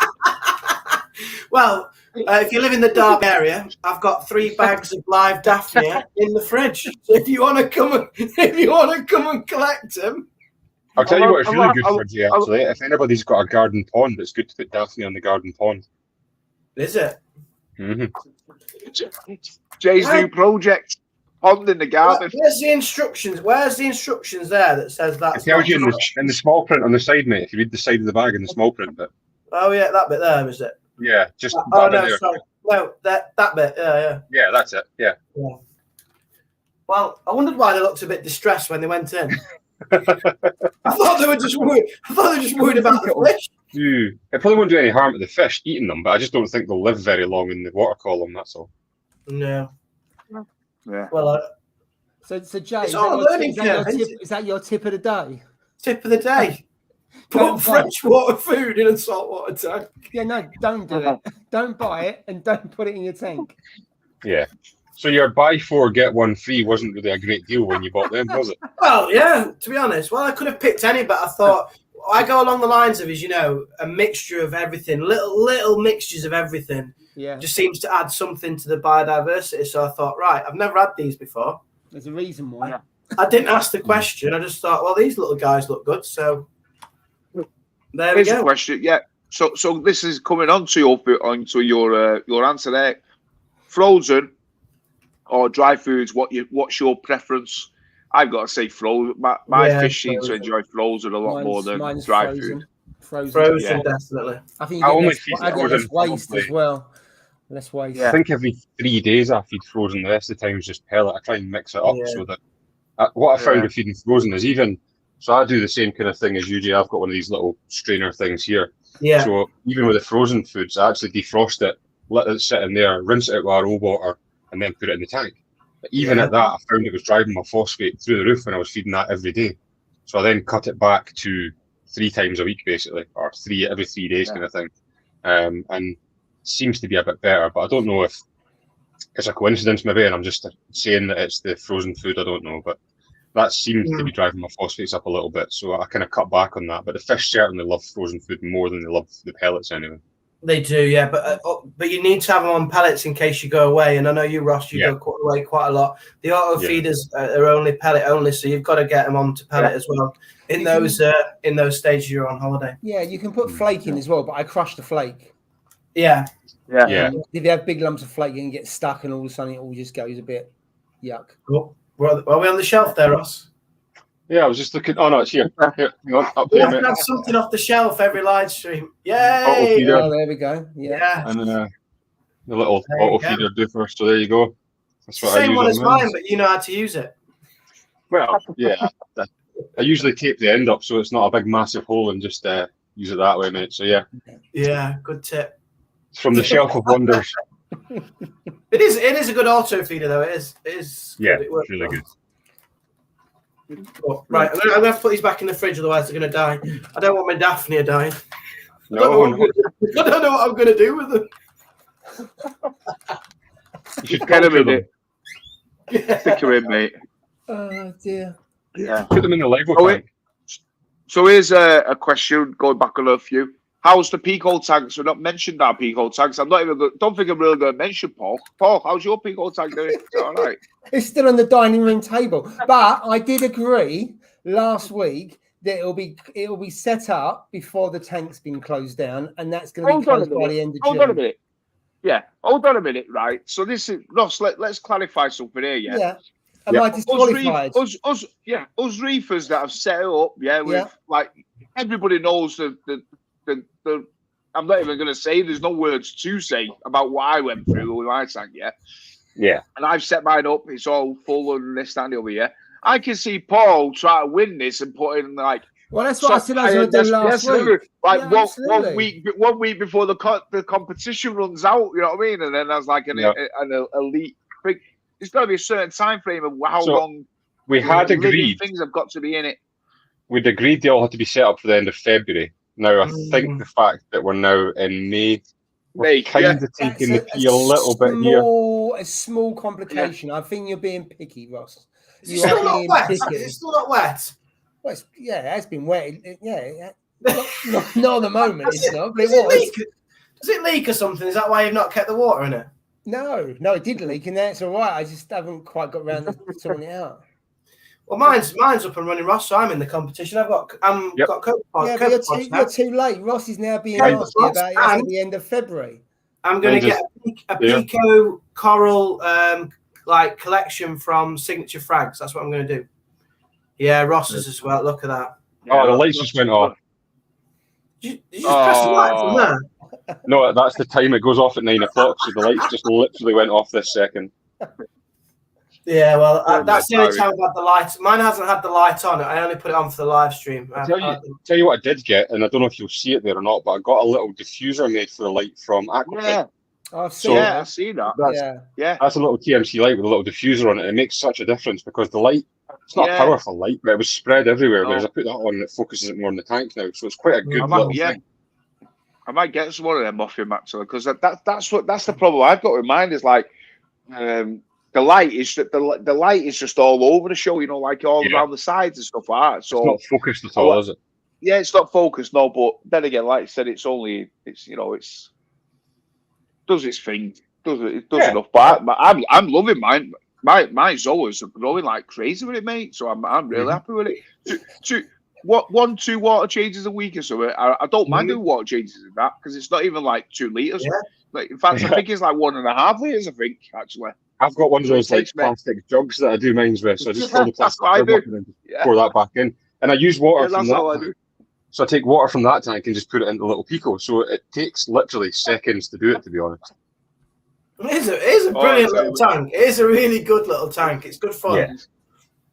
Well, if you live in the Derby area, I've got 3 bags of live Daphne in the fridge. So if you want to come and collect them, I'll tell you what, it's really good for you actually. If anybody's got a garden pond, it's good to put Daphne on the garden pond. Is it? Jay's new project. Pond in the garden. Where's the instructions? Where's the instructions there that says that? It tells you in the small print on the side, mate. If you read the side of the bag in the small print bit. Oh yeah, that bit there, is it? Yeah, just no, sorry. No, that bit. Yeah. Yeah, that's it. Yeah. Well, I wondered why they looked a bit distressed when they went in. I thought they were just worried. About the fish. It probably won't do any harm to the fish eating them, but I just don't think they'll live very long in the water column. That's all. No. Yeah. Well, so Jay, is that your tip of the day? Tip of the day. Put freshwater food in a saltwater tank. Yeah, no, don't do it. Don't buy it and don't put it in your tank. Yeah. So your buy 4 get 1 free wasn't really a great deal when you bought them, was it? Well, yeah, to be honest. Well, I could have picked any, but I thought I go along the lines of a mixture of everything, little mixtures of everything. Yeah. Just seems to add something to the biodiversity. So I thought, right, I've never had these before. There's a reason why. I didn't ask the question. I just thought, well, these little guys look good. So there we go. Here's a question. Yeah. So this is coming onto your answer there. Frozen or dry foods? What's your preference? I've got to say frozen. My fish seem to enjoy frozen a lot more than dry food. Frozen, definitely. I think you get less waste as well. Less waste. Yeah. I think every 3 days I feed frozen. The rest of the time is just pellet. I try and mix it up so that what I found with feeding frozen is so I do the same kind of thing as you do. I've got one of these little strainer things here. Yeah. So even with the frozen foods, I actually defrost it, let it sit in there, rinse it out with our old water, and then put it in the tank. But even at that, I found it was driving my phosphate through the roof when I was feeding that every day. So I then cut it back to 3 times a week, basically, or every 3 days kind of thing. And seems to be a bit better, but I don't know if it's a coincidence maybe, and I'm just saying that it's the frozen food. I don't know, but that seemed to be driving my phosphates up a little bit, so I kind of cut back on that. But the fish certainly love frozen food more than they love the pellets anyway. They do, yeah, but you need to have them on pellets in case you go away. And I know you, Ross, you go away quite a lot. The auto feeders are only pellet only, so you've got to get them onto pellet as well in those stages you're on holiday. Yeah, you can put flake in as well, but I crush the flake. Yeah. If you have big lumps of flake, you can get stuck, and all of a sudden it all just goes a bit yuck. Cool. Are we on the shelf there, Ross? Yeah, I was just looking. Oh no, it's here. Here, hang on, up We here, have to have something off the shelf every live stream. Yay! Oh, there we go. Yeah. And then the little auto feeder doofer. So there you go. That's what Same I use one on as mine, but you know how to use it. Well, yeah. I usually tape the end up so it's not a big massive hole and just use it that way, mate. So yeah. Yeah, good tip. It's from the shelf of wonders. It is a good auto feeder though. It is. Yeah, it works really good. Oh, right, I'm gonna have to put these back in the fridge, otherwise they're gonna die. I don't want my Daphne dying. I don't know what I'm gonna do with them. You should get them in it. Stick her in, mate. Oh dear. Yeah. Put them in the Lego tank. So here's a question going back on a few. How's the Pico tanks? We've not mentioned our Pico tanks. I'm not even. Don't think I'm really going to mention Paul. Paul, how's your Pico tank doing? Is it all right? It's still on the dining room table, but I did agree last week that it'll be set up before the tank's been closed down, and that's going to be closed by the end of June. Hold on a minute. Yeah, hold on a minute. Right. So this is Ross. Let's clarify something here. Yeah. Yeah. Am I disqualified? Us reefers that have set it up. Yeah. Like everybody knows the I'm not even going to say. There's no words to say about what I went through with my tank. Yeah. Yeah. And I've set mine up. It's all full and this and the other. Yeah. I can see Paul try to win this and put in like. Well, that's what I said I was going to do last week. Like one week before the competition runs out. You know what I mean? And then there's like an elite thing. There's got to be a certain time frame of how long. We had agreed things have got to be in it. We'd agreed they all had to be set up for the end of February. Now, I think the fact that we're now in May, we're kind of taking the key a little bit here. A small complication. I think you're being picky, Ross. It's still not wet. It's still not wet. Well, it has been wet. Not at the moment. It's not. But Does it leak or something? Is that why you've not kept the water in it? No, it did leak, and that's all right. I just haven't quite got around to sorting it out. Well, mine's up and running, Ross. So I'm in the competition. I've got coat pods. Yeah, but you're too late. Ross is now being asked about it at the end of February. I'm going to get a Pico coral collection from Signature Frags. That's what I'm going to do. Yeah, Ross's as well. Look at that. Oh, the lights just went off. Did you just press the light from there? No, that's the time it goes off at 9 o'clock. So the lights just literally went off this second. Yeah, well, that's the only time I've had the light. Mine hasn't had the light on. I only put it on for the live stream. Tell you what I did get, and I don't know if you'll see it there or not, but I got a little diffuser made for the light from Aquafit. Yeah. I've seen that. That's a little TMC light with a little diffuser on it. It makes such a difference because the light, it's not a powerful light, but it was spread everywhere. Whereas I put that on and it focuses it more on the tank now. So it's quite a good little thing. I might get some more of them off him actually, because that's the problem I've got in mind is like the light is just all over the show, you know, like all around the sides and stuff like that. So it's not focused at all, is it? Yeah, it's not focused, no. But then again, like I said, it's does its thing, it does enough. But I'm loving mine. My Zoas are growing like crazy with it, mate. So I'm really happy with it. 1-2 water changes a week or so. I don't mind doing water changes in that because it's not even like 2 liters. Yeah. Like in fact, I think it's like 1.5 liters. I think actually. I've got one of those like plastic jugs that I do mines with, so I just fill the plastic jug up and then pour that back in. And I use water from that. So I take water from that tank and just put it into the little Pico. So it takes literally seconds to do it, to be honest. It is a brilliant little tank. It is a really good little tank. It's good fun. Yeah.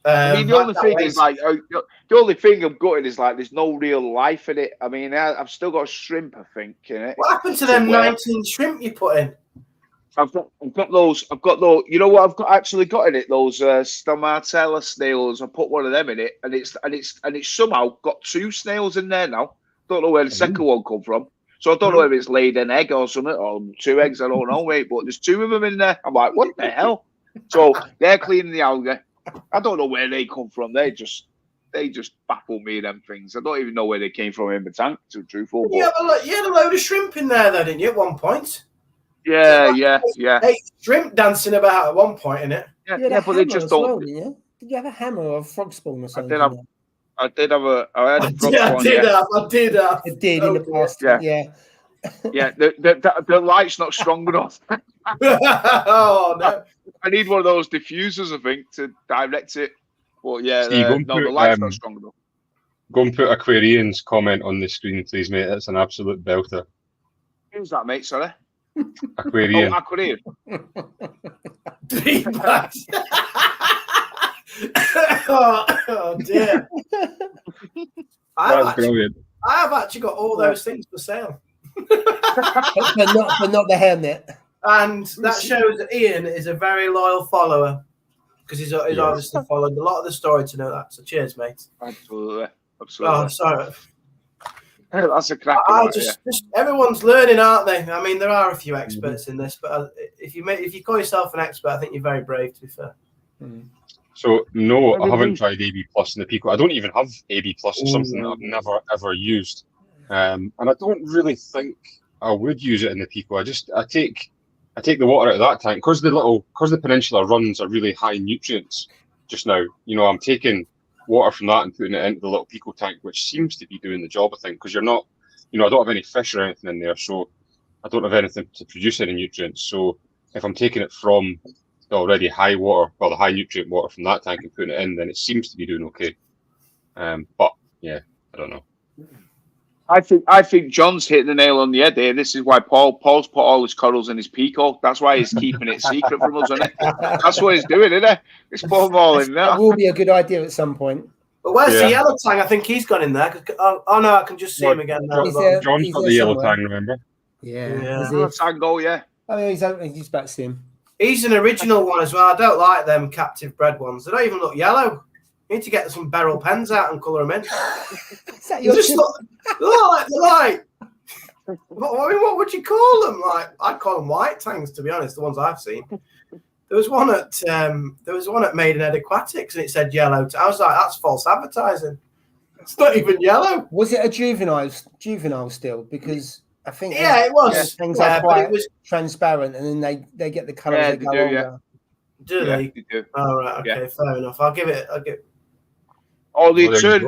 I mean, the only thing is like the only thing I'm gutted is like there's no real life in it. I mean, I've still got shrimp, I think, in it. What happened to them 19 shrimp you put in? I've got those. You know what I've actually got in it? Those stomatella snails. I put one of them in it, and it's somehow got 2 snails in there now. Don't know where the second one come from. So I don't know if it's laid an egg or something, or 2 eggs. I don't know, mate. But there's 2 of them in there. I'm like, what the hell? So they're cleaning the algae. I don't know where they come from. They just baffle me, them things. I don't even know where they came from in the tank, to be truthful. You had a load of shrimp in there, though, didn't you, at one point? Yeah. Hey, shrimp dancing about at one point, innit? Yeah, but they just don't. Well, didn't you? Did you have a hammer or a frog spawn or something? I had a frog spawn. I did have. It did in the past. Yeah. Yeah, the light's not strong enough. Oh no! I need one of those diffusers, I think, to direct it. But yeah, Steve, the light's not strong enough. Go and put Aquarian's comment on the screen, please, mate. It's an absolute belter. Who's that, mate? Sorry. Aquarian. Oh, Aquarian. Oh dear. That's brilliant. I have actually got all those things for sale. but not the hairnet. And that shows that Ian is a very loyal follower because he's obviously followed a lot of the story to know that. So cheers, mate. Absolutely. Oh, sorry. That's a crack. Just everyone's learning, aren't they? I mean, there are a few experts in this, but if you call yourself an expert, I think you're very brave, to be fair. So no, I haven't tried AB Plus in the Pico. I don't even have AB Plus. It's something that I've never ever used, and I don't really think I would use it in the Pico. I take the water out of that tank because the Peninsula runs are really high nutrients just now. You know, I'm taking water from that and putting it into the little Pico tank, which seems to be doing the job, I think, because you're not, I don't have any fish or anything in there, so I don't have anything to produce any nutrients. So if I'm taking it from the already high water, well, the high nutrient water from that tank and putting it in, then it seems to be doing okay. But yeah, I don't know. I think John's hit the nail on the head here. This is why Paul's put all his corals in his Pico. That's why he's keeping it secret from us, isn't it? That's what he's doing, isn't it? He's putting them all in there. That will be a good idea at some point. But where's the yellow tang? I think he's gone in there. Oh no, I can just see him again now. John's got the yellow tang, remember? Yeah. Tango, yeah. Oh, yeah, he's back to him. He's an original one as well. I don't like them captive bred ones. They don't even look yellow. You need to get some barrel pens out and colour them in. They just look like the light. What would you call them? Like, I'd call them white tangs, to be honest. The ones I've seen. There was one at Maidenhead Aquatics, and it said yellow. I was like, that's false advertising. It's not even yellow. Was it a juvenile still? Because I think it was. Things are quite transparent, and then they get the colours. Yeah, they do. Yeah. Do they? They do. Oh, right. Okay, fair enough. I'll give it. Oh, the turn.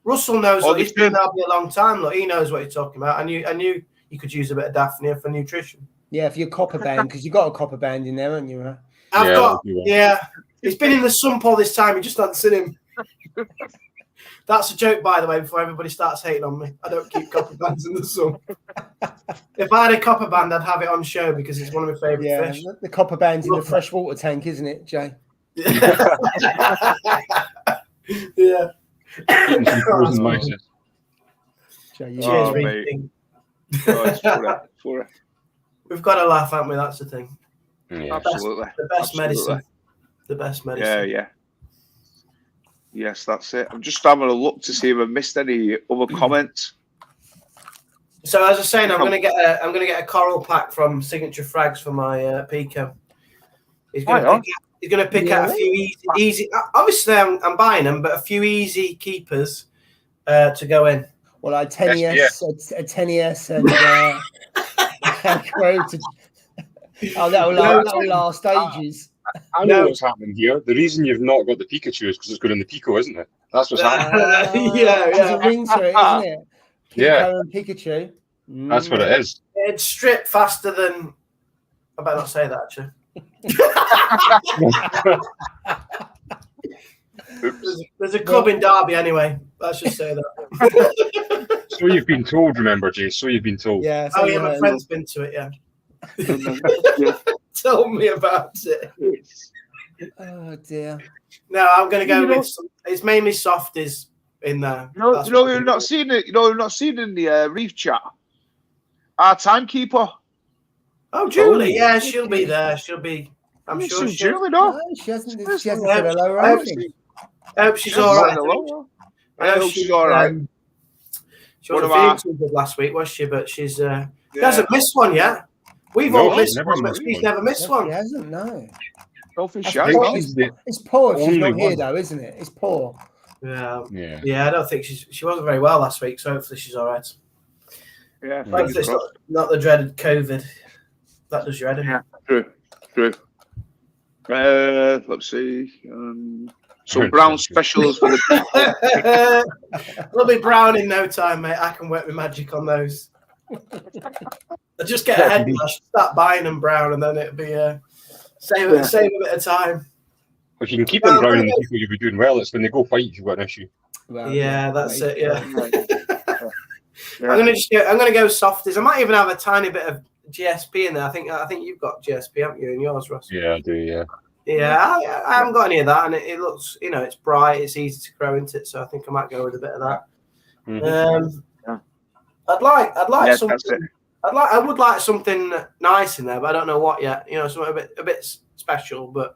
Russell knows. He's been there a long time. Look, he knows what he's talking about. I knew you could use a bit of Daphne for nutrition. Yeah, for your copper band, because you got a copper band in there, haven't you? I've got. Yeah, he's been in the sump all this time. You just haven't seen him. That's a joke, by the way. Before everybody starts hating on me, I don't keep copper bands in the sun. If I had a copper band, I'd have it on show because it's one of my favourite fish. The copper band's in the freshwater tank, isn't it, Jay? Yeah. Eating some frozen mice. Cheers, reefing. We've got to laugh, haven't we? That's the thing. Yeah, absolutely. The best medicine. The best medicine. Yeah. Yes, that's it. I'm just having a look to see if I missed any other comments. So as I was saying, I'm gonna get a coral pack from Signature Frags for my Pico. He's gonna pick out a few easy. Obviously, I'm buying them, but a few easy keepers to go in. Well, a 10ES, a 10ES, and that'll last ages. I know what's happening here. The reason you've not got the Pikachu is because it's going in the Pico, isn't it? That's what's happening. There's a ring to it, isn't it? Pico and Pikachu. That's what it is. It's stripped faster than. I better not say that, actually. There's a club in Derby anyway. Let's just say that. So you've been told, remember, Jay? So you've been told. Yeah. So my friend's been to it, Tell me about it. Oh dear. No, I'm going to go with some. It's mainly softies in there. We've not seen it. We've not seen it in the reef chat. Our timekeeper. Oh, Julie. Yeah, she'll be there. She'll be. I'm sure she'll. Julie, no, she hasn't said hello or anything. I hope she's all right. I hope she's all right. She wasn't feeling too good last week, was she? But she's. She hasn't missed one yet. We've all missed one, but she's never missed one. She hasn't, no. Goldfish, it's poor if she's not here, though, isn't it? It's poor. Yeah. I don't think she wasn't very well last week, so hopefully she's all right. Yeah, it's not the dreaded COVID. That does your head in. Yeah, true. Let's see. Some brown specials for the people. They'll be brown in no time, mate. I can work with magic on those. I just get ahead and I start buying them brown, and then it'll be save a bit of time. If you can keep them brown, people you'll be doing well. It's when they go white you've got an issue. Well, that's it. Yeah. I'm gonna go softies. I might even have a tiny bit of GSP in there. I think you've got GSP, haven't you, in yours, Russ? Yeah, I do. Yeah. Yeah, I haven't got any of that, and it looks, it's bright, it's easy to grow into it. So I think I might go with a bit of that. Mm-hmm. I'd like something. I would like something nice in there, but I don't know what yet. Something a bit special, but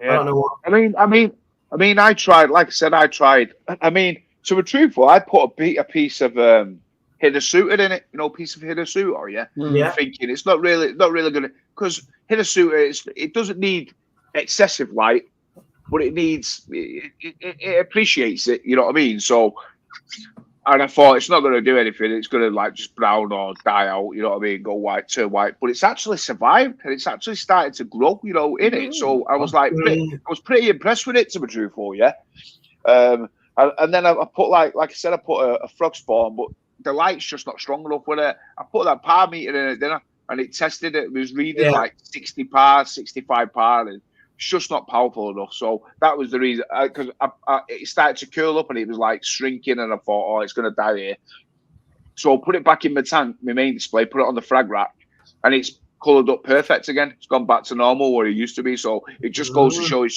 I don't know what. I mean, I tried. Like I said, I mean, to be truthful, I put a piece of Hidasuta in it. Piece of Hidasuta. Yeah. Thinking it's not really gonna, because Hidasuta it doesn't need excessive light, but it appreciates it. You know what I mean? So. And I thought it's not going to do anything. It's going to just brown or die out. You know what I mean? Go white, turn white. But it's actually survived, and it's actually started to grow. In it. So I was I was pretty impressed with it, to be truthful. Yeah. And then I put I said, I put a frog spawn, but the light's just not strong enough with it. I put that par meter in it, didn't I? And it tested it. It was reading 60 par, 65 par, and it's just not powerful enough. So that was the reason, because it started to curl up and it was shrinking, and I thought, it's going to die here. So I put it back in my tank, my main display, put it on the frag rack, and it's coloured up perfect again. It's gone back to normal where it used to be. So it just goes to show it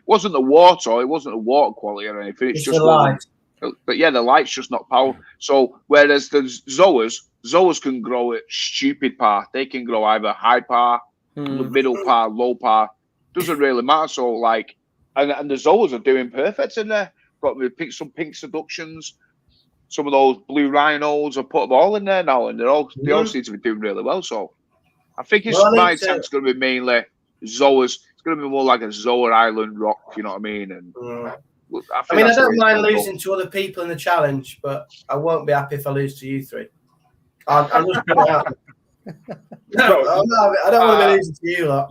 wasn't the water quality or anything. It's just the light. But yeah, the light's just not powerful. So whereas the Zoas can grow at stupid par. They can grow either high par, middle par, low par. Doesn't really matter. So and the Zoas are doing perfect in there. Got some pink seductions, some of those blue rhinos. I put them all in there now, and they all seem to be doing really well. So I think my tank's going to be mainly Zoas. It's going to be more like a Zoa Island rock. You know what I mean? And I don't mind losing to other people in the challenge, but I won't be happy if I lose to you three. I'll just put it out. I don't want to be losing to you lot.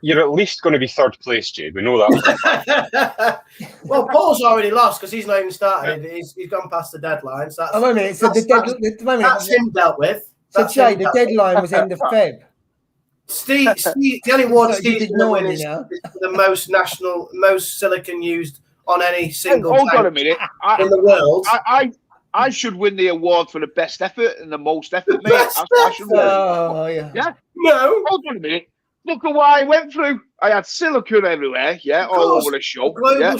You're at least going to be third place, Jade. We know that. Well, Paul's already lost because he's not even started. He's gone past the deadline. So wait a minute. So that's him dealt with. So Jay, the deadline was end of Feb. Steve, the only award Steve's going to win is the most silicon used on any single hold on a minute. in the world. I should win the award for the best effort and the most effort, mate. I should win. Oh, yeah. Yeah? No. Hold on a minute. Look at what I went through. I had silicon everywhere, all over the shop. I had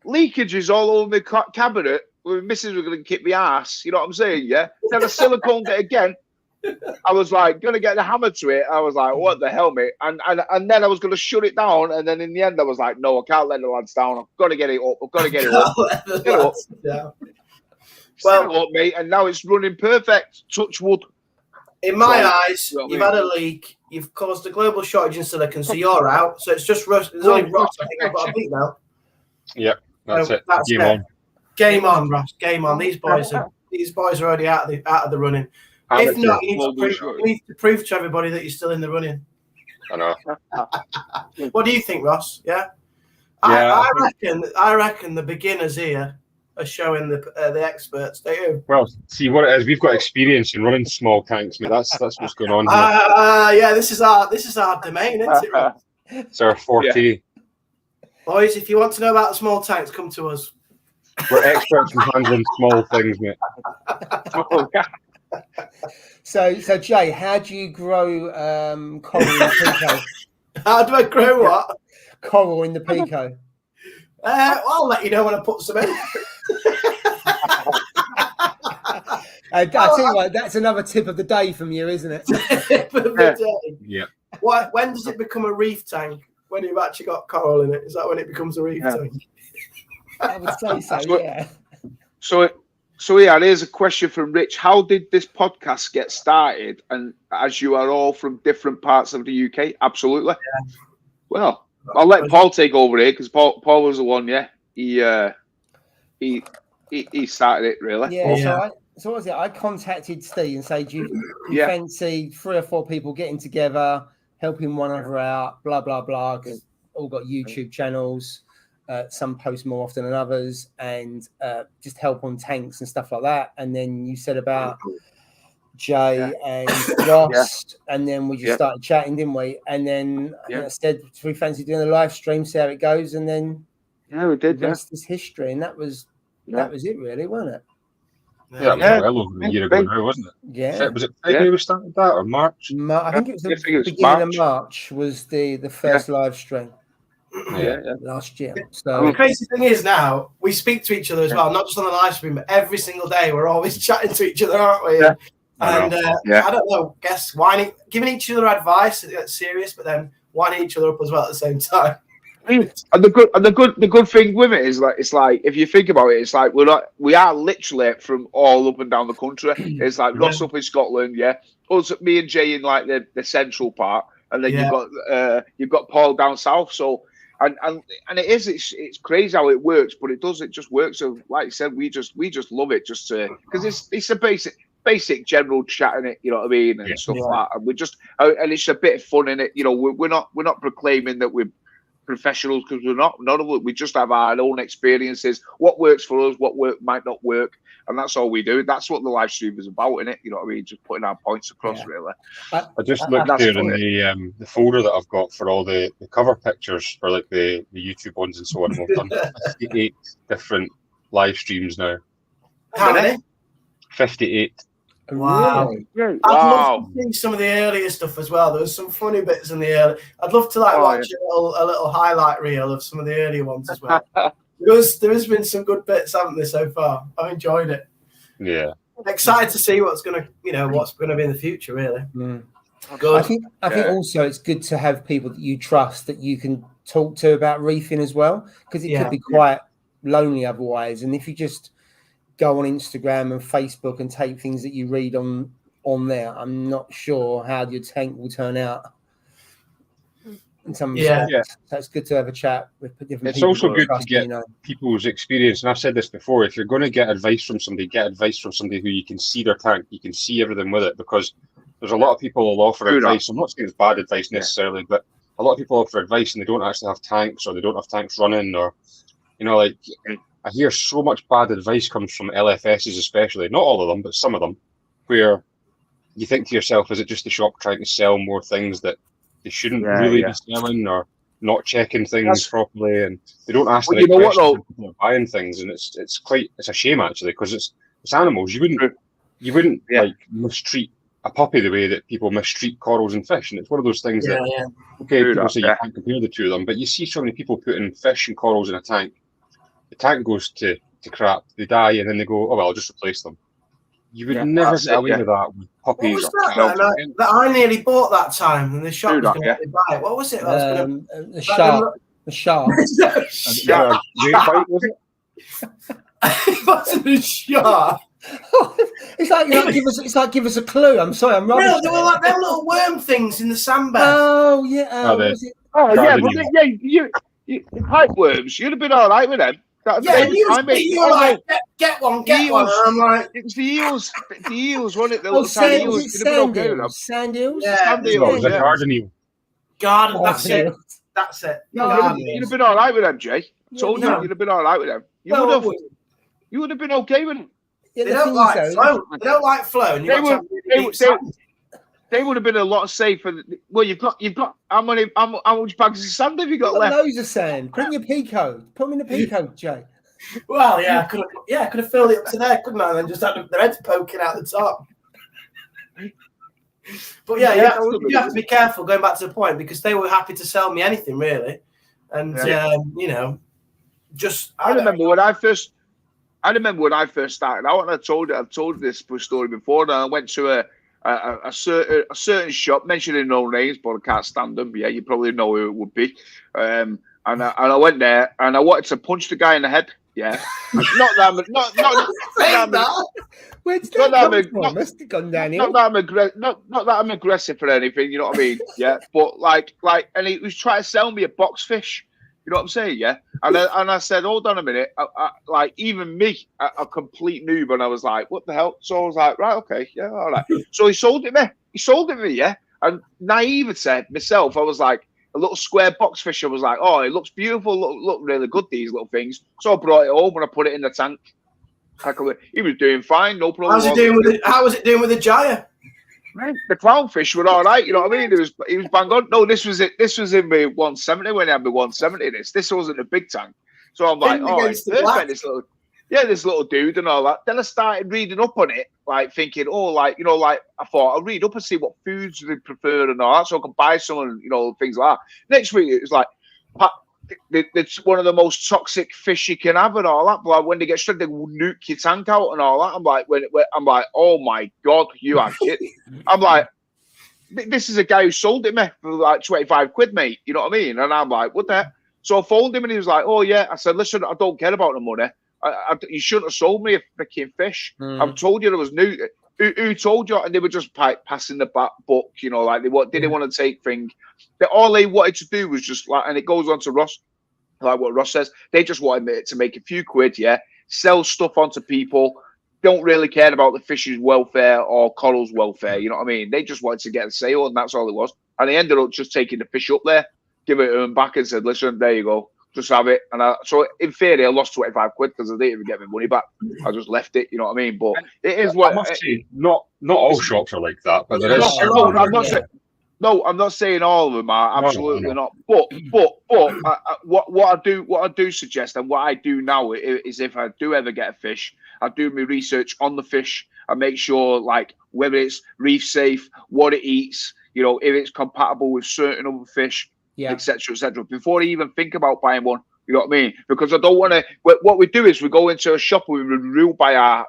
leakages all over my cabinet. My missus were going to kick my ass. You know what I'm saying, yeah? Then I silicone it again. I was going to get the hammer to it. I was like, what the hell, mate? And then I was going to shut it down. And then in the end, I was like, no, I can't let the lads down. I've got to get it up. Get it up. Well, up, mate. And now it's running perfect. Touch wood. In my eyes, you've had a leak. You've caused a global shortage in silicon, so you're out. So it's just Russ. There's only Ross. I think I've got a beat now. Yep, that's it. Game on. Game on, Ross. Game on. These boys are already out of the running. If not, you need to prove to everybody that you're still in the running. I know. What do you think, Ross? Yeah. I reckon the beginners here are showing the experts. Don't you? Well, see what it is. We've got experience in running small tanks, mate. That's what's going on here. Yeah. This is our domain, isn't it, Ross? It's our forte. Yeah. Boys, if you want to know about the small tanks, come to us. We're experts in handling small things, mate. So Jay, how do you grow coral in the Pico? How do I grow what? Coral in the Pico. I'll let you know when I put some in. I tell you what, that's another tip of the day from you, isn't it? Tip of the day. Yeah. When does it become a reef tank? When you've actually got coral in it? Is that when it becomes a reef tank? I would say so. Yeah. So yeah, here's a question from Rich. How did this podcast get started? And as you are all from different parts of the UK, absolutely. Yeah. Well, I'll let Paul take over here because Paul was the one. Yeah, he started it really. Yeah. So what was it? I contacted Steve and said, "You fancy 3 or 4 people getting together, helping one another out, blah blah blah." Because all got YouTube channels. Some post more often than others, and just help on tanks and stuff like that. And then you said about Jay and Ross, and then we just started chatting, didn't we? And then I said, we fancy doing a live stream, see how it goes, and then we did. The rest is history, and that was it, really, wasn't it? Yeah, it was well over a year ago now, wasn't it? Yeah. Was it February we started that, or March? I think it was the beginning of March was the first live stream. Last year. So the crazy thing is now we speak to each other as well, not just on the live stream, but every single day we're always chatting to each other, aren't we? Yeah. And I don't know, giving each other advice that's serious, but then winding each other up as well at the same time. And the good thing with it is it's like if you think about it, it's like we are literally from all up and down the country. It's like Ross up in Scotland, us, me and Jay in like the central part, and then you've got Paul down south. So and it's crazy how it works, but it just works. So like you said, we just love it just because it's a basic general chat in it, you know what I mean, and stuff like that. And we just and it's a bit of fun in it. You know, we're not proclaiming that we're professionals because we're not. None of it. We just have our own experiences. What works for us, what might not work, and that's all we do. That's what the live stream is about, innit? You know what I mean? Just putting our points across, really. I just looked here in the folder that I've got for all the cover pictures for like the YouTube ones and so on. We've done 58 different live streams now. How many? 58. Wow. Really? I'd love to see some of the earlier stuff as well. There was some funny bits in the early. I'd love to watch a little highlight reel of some of the earlier ones as well. There has been some good bits, haven't there, so far? I've enjoyed it. Yeah. I'm excited to see what's gonna be in the future, really. Good. I think also it's good to have people that you trust that you can talk to about reefing as well, because it could be quite lonely otherwise. And if you just go on Instagram and Facebook and take things that you read on there, I'm not sure how your tank will turn out in some respects. So it's good to have a chat with different people. It's also good to get people's experience. And I've said this before, if you're going to get advice from somebody, get advice from somebody who you can see their tank, you can see everything with it, because there's a lot of people who will offer advice. I'm not saying it's bad advice necessarily, but a lot of people offer advice and they don't actually have tanks, or they don't have tanks running, or, like, I hear so much bad advice comes from LFSs, especially, not all of them, but some of them, where you think to yourself, is it just the shop trying to sell more things that they shouldn't really be selling, or not checking things properly, and they don't ask the right questions when people are buying things, and it's a shame actually, because it's animals. You wouldn't like mistreat a puppy the way that people mistreat corals and fish, and it's one of those things that people say you can't compare the two of them, but you see so many people putting fish and corals in a tank. The tank goes to crap, they die, and then they go, oh well, I'll just replace them. You would never get away with that with puppies. What was that I nearly bought that time, and the shop was going to let me buy it. What was it? The shark. The shark. Great bite, was it? It wasn't a shark. It's like give us a clue. I'm sorry, I'm rubbish. No, they were like them little worm things in the sandbag. Oh yeah. You pipe worms. You'd have been all right with them. You were like, get one. And I'm like, it was the eels. The eels, wasn't it? The little sand eels. Sand eels. Yeah. It was a garden eel. Garden. That's it. You'd have been all right with them, Jay. Told you, you'd have been all right with them. You would have been okay with them. They don't like flow. They don't like flow. And they would have been a lot safer. Well, you've got how much bags of sand have you got left? Loads of sand. Put in your Pico. Put them in the Pico, Jay. Well, I could have filled it up to there, couldn't I? And then just had their heads poking out the top. But you have to be careful, going back to the point, because they were happy to sell me anything really, and I remember when I first started out, and I've told this story before. And I went to a certain shop, mentioning no names, but I can't stand them. Yeah, you probably know who it would be. And I went there, and I wanted to punch the guy in the head. Yeah, not that I'm aggressive or anything. You know what I mean? Yeah, but like, and he was trying to sell me a box fish. You know what I'm saying? Yeah, and I said, hold on a minute. Like even me, a complete noob, and I was like, what the hell? So I was like, right, okay, yeah, all right. So he sold it me. Yeah, and naivety myself, I was like, a little square box fish. I was like, oh, it looks beautiful, look really good, these little things. So I brought it home and I put it in the tank. He was doing fine, no problem. How was it doing with the gyre? The clownfish were all right, you know what I mean? He was bang on. No, this was it. This was in my 170 when I had my 170. This wasn't a big tank. So I'm like, oh, it's perfect. This little dude and all that. Then I started reading up on it, like thinking, oh, like, you know, like I thought I'll read up and see what foods they prefer and all that, so I can buy some and, you know, things like that. Next week it was like, it's one of the most toxic fish you can have and all that. But like, when they get straight, they will nuke your tank out and all that. I'm like, I'm like, oh my god, you are shit. I'm like, this is a guy who sold it me for like 25 quid, mate. You know what I mean? And I'm like, what the heck? So I phoned him and he was like, oh yeah. I said, listen, I don't care about the money. You shouldn't have sold me a freaking fish. I've told you there was new. Who told you? And they were just passing the book, you know, like they didn't want to take things. All they wanted to do was just like, and it goes on to Ross, like what Ross says. They just wanted to make a few quid, yeah, sell stuff onto people. Don't really care about the fish's welfare or coral's welfare. You know what I mean? They just wanted to get a sale, and that's all it was. And they ended up just taking the fish up there, give it to them back, and said, "Listen, there you go." Just have it. And so in theory, I lost 25 quid because I didn't even get my money back. I just left it, you know what I mean? But it is what I must say, not all shops are like that, but there is. I'm not saying all of them are, absolutely not. But what I do suggest, and what I do now is if I do ever get a fish, I do my research on the fish. I make sure, like, whether it's reef safe, what it eats, you know, if it's compatible with certain other fish, etc., before I even think about buying one. You know what I mean? Because I don't want to. What we do is we go into a shop and we rule by our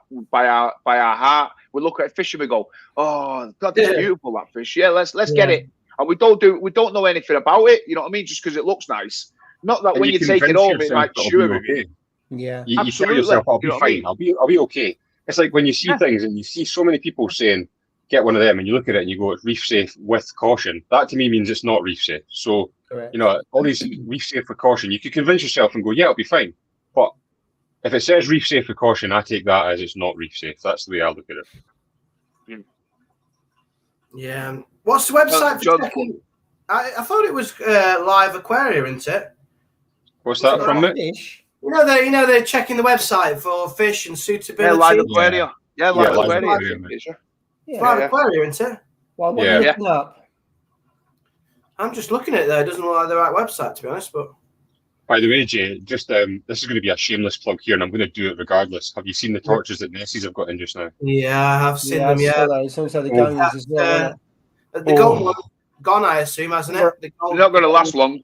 heart. We look at a fish and we go, "Oh, God, that's beautiful, that fish. Yeah, let's get it." And we don't know anything about it. You know what I mean? Just because it looks nice. Not that when you take it home, it might chew okay. Yeah, you tell yourself, "I'll be fine. I'll be okay." It's like when you see things and you see so many people saying, "Get one of them," and you look at it and you go, "It's reef safe with caution." That to me means it's not reef safe. So. Correct. You know, all these reef safe for caution, you could convince yourself and go, yeah, it'll be fine. But if it says reef safe for caution, I take that as it's not reef safe. That's the way I look at it. Yeah. What's the website for checking? I thought it was Live Aquaria, isn't it? What's that from it? You know they're checking the website for fish and suitability. Yeah, Live Aquaria. Yeah, Live Aquaria. Live Aquaria, isn't it? Well, what are you looking up? I'm just looking at it there. It doesn't look like the right website, to be honest. But by the way, Jay, just this is going to be a shameless plug here, and I'm going to do it regardless. Have you seen the torches that Nessie's have got in just now? Yeah, I have seen them. Yeah, some of the guns as well. The gold one gone, I assume, hasn't it? They're not going to last long.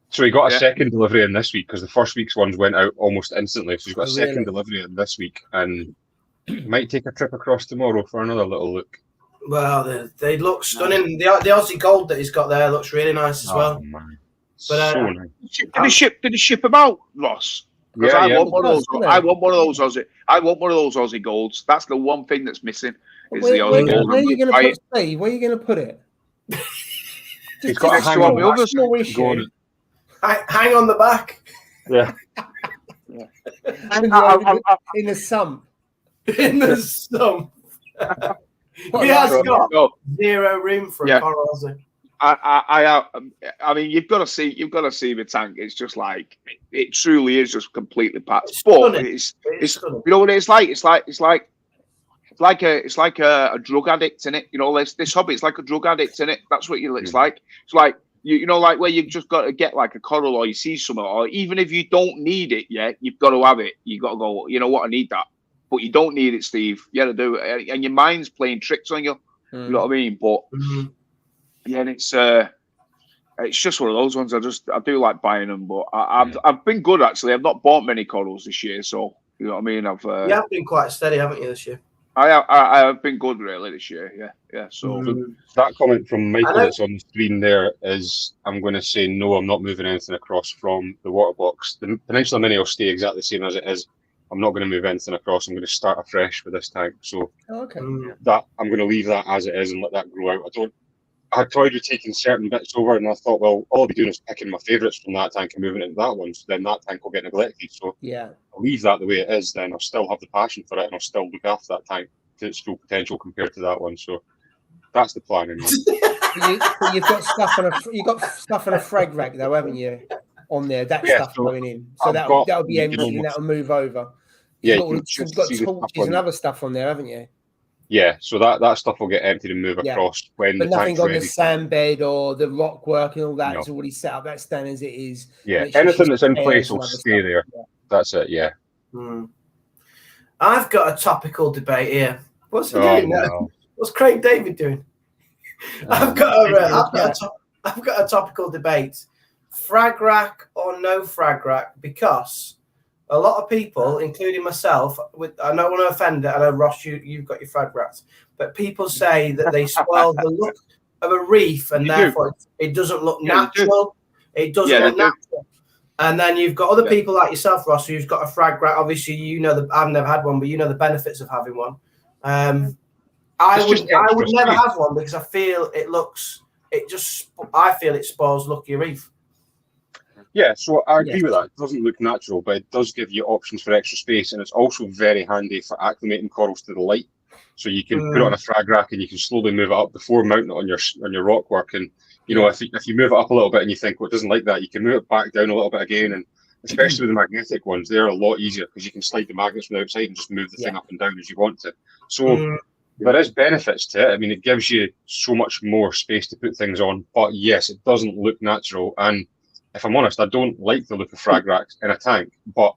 So he got a second delivery in this week because the first week's ones went out almost instantly. So he's got a second delivery in this week, and might take a trip across tomorrow for another little look. Well, they look stunning. The Aussie gold that he's got there looks really nice as well. Man. But so nice. Did he ship them out, Ross? Because I want one of those. I want one of those Aussie. I want one of those Aussie golds. That's the one thing that's missing. Is the Aussie gold. Where are you going to put Steve? Where are you going to put it? He's got to hang on the others. Hang on the back. Yeah. In the sump. In the sump. He has got zero room for a coral Aussie. I mean, you've got to see the tank. It's just like it truly is just completely packed. But it's you know what it's like. It's like a drug addict in it. You know, this hobby. It's like a drug addict in it. That's what it's like. It's like you know, like where you've just got to get like a coral, or you see something, or even if you don't need it yet, you've got to have it. You got to go. You know what? I need that. But you don't need it, Steve. You got to do it, and your mind's playing tricks on you. You know what I mean? But yeah, and it's just one of those ones. I do like buying them, but I've been good actually. I've not bought many corals this year, so you know what I mean. You've been quite steady, haven't you, this year? I have been good really this year. Yeah. So that comment from Michael that's on the screen there is, I'm going to say no. I'm not moving anything across from the water box. The Peninsula Mini will stay exactly the same as it is. I'm not going to move anything across. I'm going to start afresh with this tank. So that I'm going to leave that as it is and let that grow out. I toyed with taking certain bits over, and I thought, well, all I'll be doing is picking my favourites from that tank and moving it into that one. So then that tank will get neglected. So I'll leave that the way it is. Then I'll still have the passion for it, and I'll still look after that tank to its full potential compared to that one. So that's the plan. You've got stuff on a frag rack though, haven't you? On there, that stuff going in. So that'll be empty, and that'll move over. You've got torches and other stuff on there, haven't you? Yeah, so that stuff will get emptied and move across when the tank's ready. But nothing on the sand bed or the rock work and all that is already set up. That's done as it is. Yeah, anything that's in place will stay there. Yeah. That's it, yeah. I've got a topical debate here. What's he doing now? What's Craig David doing? I've got a topical debate. Frag rack or no frag rack? Because a lot of people, including myself, I don't want to offend it. I know, Ross, you've got your frag racks, but people say that they spoil the look of a reef, and therefore it doesn't look natural. It doesn't look natural. And then you've got other people like yourself, Ross, who's got a frag rack. Obviously, you know I've never had one, but you know the benefits of having one. I would never have one because I feel it spoils look of your reef. Yeah, so I agree with that. It doesn't look natural, but it does give you options for extra space, and it's also very handy for acclimating corals to the light. So you can put it on a frag rack, and you can slowly move it up before mounting it on your rock work. And if you move it up a little bit and you think, well, it doesn't like that, you can move it back down a little bit again. And especially with the magnetic ones, they're a lot easier because you can slide the magnets from the outside and just move the thing up and down as you want to. So there is benefits to it. I mean, it gives you so much more space to put things on, but yes, it doesn't look natural. And if I'm honest, I don't like the look of frag racks in a tank, but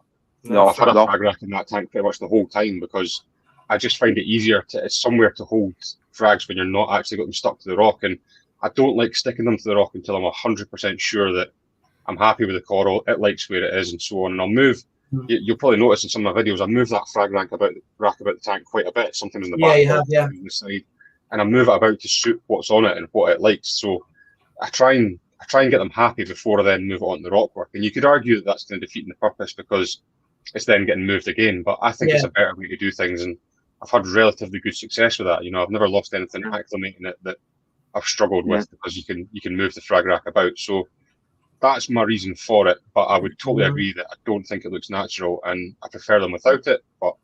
I've had a frag rack in that tank pretty much the whole time because I just find it easier it's somewhere to hold frags when you're not actually got them stuck to the rock. And I don't like sticking them to the rock until I'm 100% sure that I'm happy with the coral, it likes where it is, and so on. And I'll move. You'll probably notice in some of my videos, I move that frag rack about the tank quite a bit, sometimes in the back, on the side, and I move it about to suit what's on it and what it likes. So I try and get them happy before I then move it on the rock work. And you could argue that that's kind of defeating the purpose because it's then getting moved again. But I think it's a better way to do things, and I've had relatively good success with that. I've never lost anything acclimating it that I've struggled with because you can move the frag rack about. So that's my reason for it. But I would totally agree that I don't think it looks natural, and I prefer them without it. But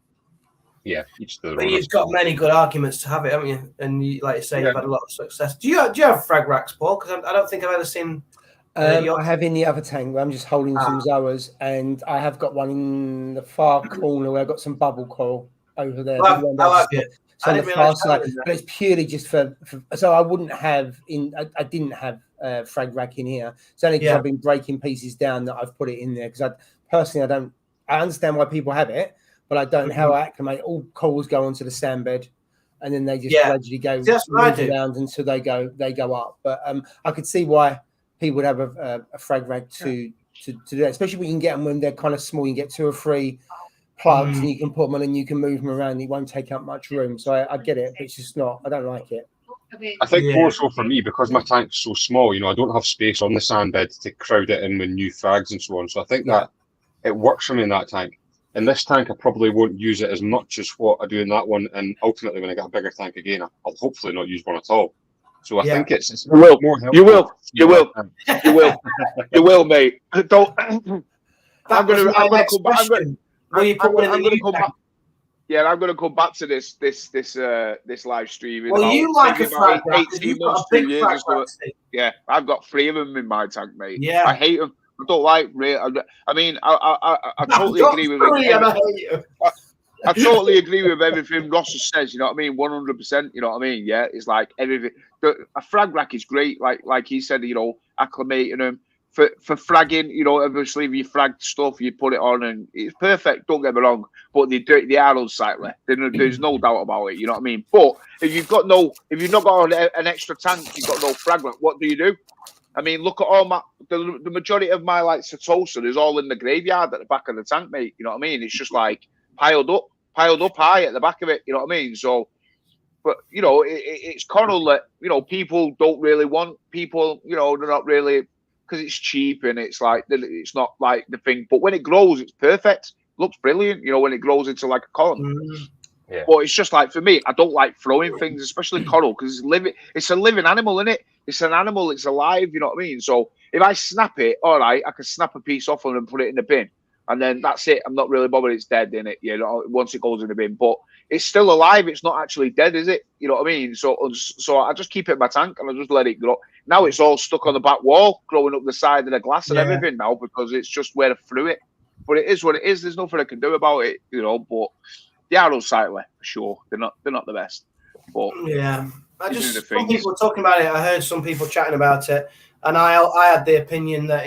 yeah, each to their own. You've got many good arguments to have it, haven't you? And you, like you say, you've had a lot of success. Do you have frag racks, Paul? Because I don't think I've ever seen. I have in the other tank where I'm just holding some zoas, and I have got one in the far corner where I've got some bubble coral over there. I like it. So on the far side, but it's purely just for so I wouldn't have I didn't have frag rack in here. It's only because I've been breaking pieces down that I've put it in there, because I understand why people have it, but I don't know how I acclimate. All corals go onto the sand bed, and then they just gradually go around until they go up. But I could see why people would have a frag rack to do that, especially when you can get them when they're kind of small. You can get 2 or 3 plugs and you can put them on and you can move them around. It won't take up much room. So I get it, but it's just not. I don't like it. I think more so for me, because my tank's so small, I don't have space on the sand bed to crowd it in with new frags and so on. So I think that it works for me in that tank. In this tank, I probably won't use it as much as what I do in that one. And ultimately, when I get a bigger tank again, I'll hopefully not use one at all. So I think it's more helpful. You will, mate. Don't. I'm going to come back. I'm going to come back to this live stream. Well, you like a frag rack. 18 months, 2 years. Yeah, I've got 3 of them in my tank, mate. Yeah, I hate them. I don't like. I mean, I totally agree with it. I totally agree with everything Ross says. You know what I mean? 100%. You know what I mean? Yeah, it's like everything. A frag rack is great. Like he said, acclimating them. For fragging, obviously if you frag stuff, you put it on and it's perfect, don't get me wrong, but they are unsightly. There's no doubt about it, you know what I mean? But if you've not got an extra tank, you've got no frag rack, what do? I mean, look at all the majority of my Setosa is all in the graveyard at the back of the tank, mate, you know what I mean? It's just piled up. piled up high at the back of it. You know what I mean? So, but you know, it's coral that people don't really want. People, they're not really, because it's cheap and it's like it's not like the thing. But when it grows, it's perfect. Looks brilliant. When it grows into like a column. Yeah. But it's just like, for me, I don't like throwing things, especially coral, because it's a living animal, isn't it? It's an animal, it's alive, you know what I mean? So if I snap it, all right, I can snap a piece off and put it in the bin. And then that's it. I'm not really bothered it's dead, in it, once it goes in the bin. But it's still alive. It's not actually dead, is it? You know what I mean? So I just keep it in my tank and I just let it grow. Now it's all stuck on the back wall, growing up the side of the glass and everything now, because it's just where I threw it. But it is what it is. There's nothing I can do about it, but they are unsightly for sure. They're not the best. But yeah, some people were talking about it. I heard some people chatting about it, and I had the opinion that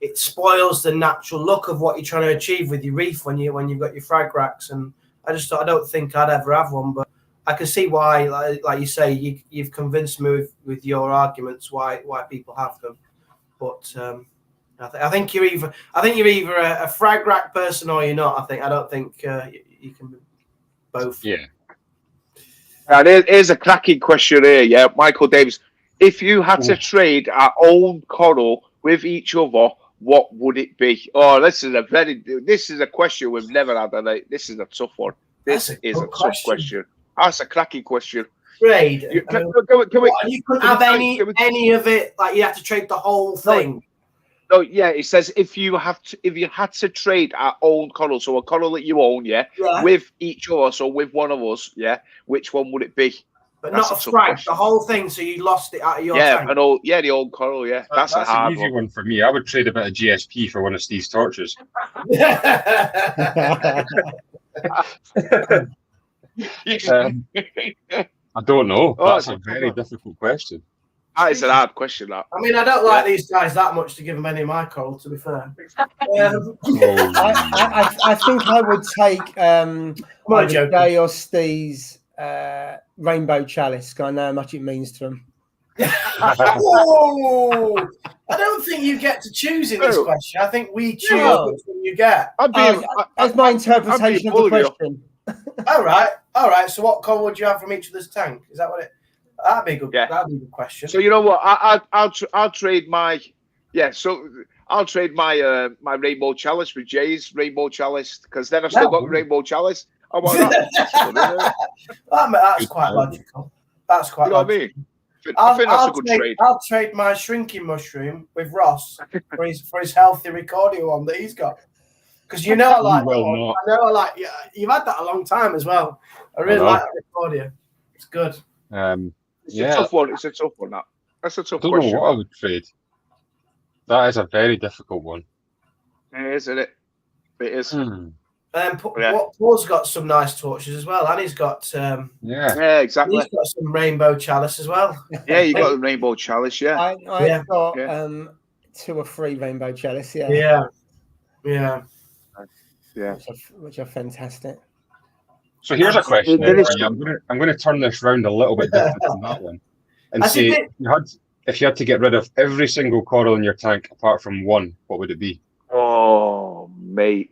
it spoils the natural look of what you're trying to achieve with your reef when you've got your frag racks. And I just thought, I don't think I'd ever have one, but I can see why, like you say, you've convinced me with your arguments why people have them. But I think you're either a frag rack person or you're not. I don't think you can be both. Yeah. Here's a cracking question here. Yeah, Michael Davis. If you had to trade our own coral with each other, what would it be? Oh, this is a question we've never had. This is a tough one. This is a tough question. That's a cracking question. Trade. You couldn't have any of it. Like you have to trade the whole thing. No, yeah, it says if you had to trade our own coral, so a coral that you own, with each other, so with one of us, which one would it be? But that's not a frag, the whole thing, so you lost it out of your tank. The old coral, That's a hard an easy one for me. I would trade a bit of GSP for one of Steve's torches. I don't know. That's a very difficult question. That is an hard question, that. I mean, I don't like these guys that much to give them any of my coral, to be fair. I think I would take Jay or Steve's rainbow chalice. I know how much it means to them. Whoa! I don't think you get to choose in this question. I think we choose which one you get. That's my interpretation of the question. All right. So what coral would you have from each of this tank? Is that what it... That'd be a good. That'd be a good question. So you know what? I'll trade my I'll trade my my rainbow chalice with Jay's rainbow chalice, because then I've still got the rainbow chalice. I want that. That's quite logical. That's quite. You know logical. What I mean? I think that's a good trade. I'll trade my shrinking mushroom with Ross for his healthy Recordia one that he's got. Because I like. Yeah, you've had that a long time as well. I really like that Recordia. It's good. It's a tough one. It's a tough one. That's a tough question. I don't know what I would trade. That is a very difficult one. It is, isn't it? It is. Paul's got some nice torches as well, and he's got exactly. He's got some rainbow chalice as well. Yeah, you got the rainbow chalice. Yeah, I've got 2 or 3 rainbow chalice. Yeah. Which are fantastic. So here's a question. I'm going to turn this round a little bit different from that one, and say if you had to get rid of every single coral in your tank apart from one, what would it be? Oh, mate!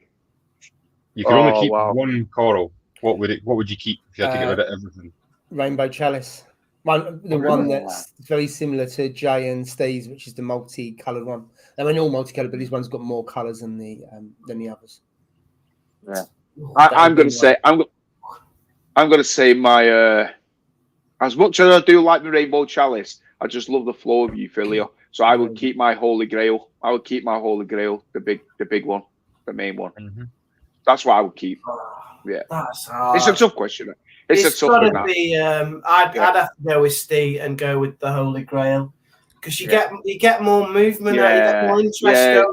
You can only keep one coral. What would you keep if you had to get rid of everything? Rainbow chalice. One that's very similar to Jay and Steve's, which is the multi-coloured one. I mean, all multi-coloured, but this one's got more colours than the others. Yeah, I'm going to say my. As much as I do like the rainbow chalice, I just love the flow of Euphyllia. So I would keep my holy grail. The big one, the main one. Mm-hmm. That's what I would keep. Yeah, that's hard. It's a tough question. It's a tough one. I'd have to go with Steve and go with the holy grail, because you get more movement, you get more interest.